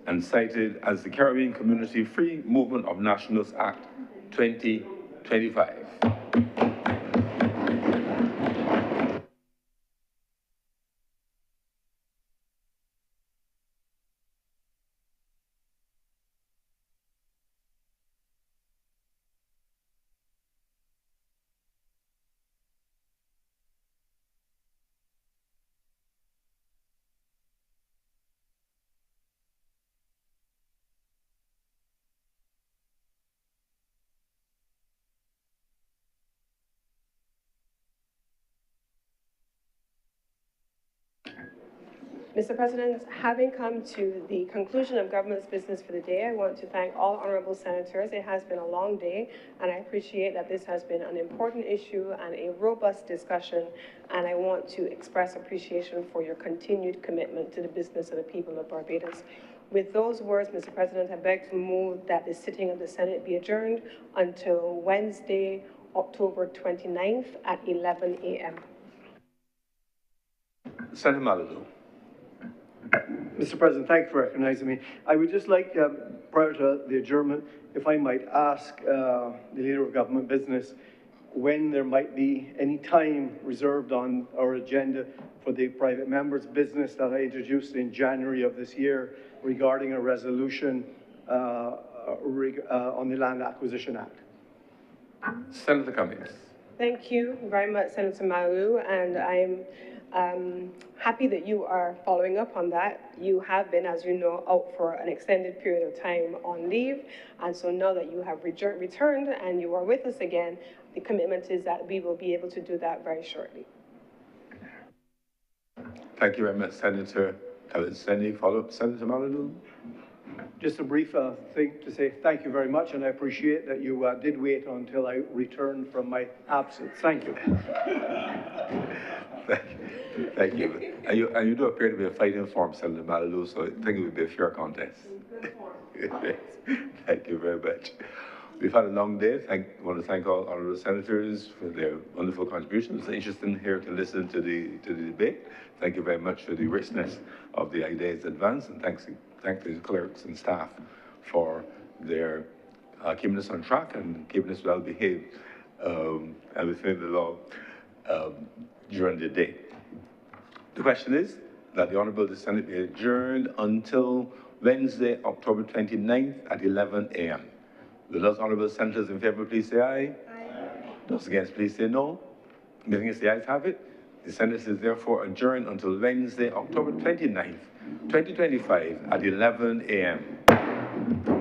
and cited as the Caribbean Community Free Movement of Nationals Act 2025. Mr. President, having come to the conclusion of government's business for the day, I want to thank all honorable senators. It has been a long day, and I appreciate that this has been an important issue and a robust discussion, and I want to express appreciation for your continued commitment to the business of the people of Barbados. With those words, Mr. President, I beg to move that the sitting of the Senate be adjourned until Wednesday, October 29th at 11 a.m. Senator Malalu. Mr. President, thank you for recognizing me. I would just like, prior to the adjournment, if I might ask the Leader of Government Business when there might be any time reserved on our agenda for the private members' business that I introduced in January of this year regarding a resolution on the Land Acquisition Act. Senator Cummings. Thank you very much, Senator Malalu, and I'm Happy that you are following up on that. You have been, as you know, out for an extended period of time on leave. And so now that you have returned and you are with us again, the commitment is that we will be able to do that very shortly. Thank you very much, Senator. Any follow-up, Senator Malaloon? Just a brief thing to say thank you very much, and I appreciate that you did wait until I returned from my absence. Thank you. Thank you. And you do appear to be a fighting form, Senator Malaloon, so I think it would be a fair contest. Thank you very much. We've had a long day. I want to thank all honourable senators for their wonderful contributions. It's interesting here to listen to the debate. Thank you very much for the richness of the ideas advanced, and thank the clerks and staff for their keeping us on track and keeping us well behaved and within the law during the day. The question is that the Honourable the Senate be adjourned until Wednesday, October 29th at 11 a.m. Will those honourable senators in favour please say aye? Aye. Those against please say no. Meaning is the ayes have it. The Senate is therefore adjourned until Wednesday, October 29th, 2025 at 11 a.m.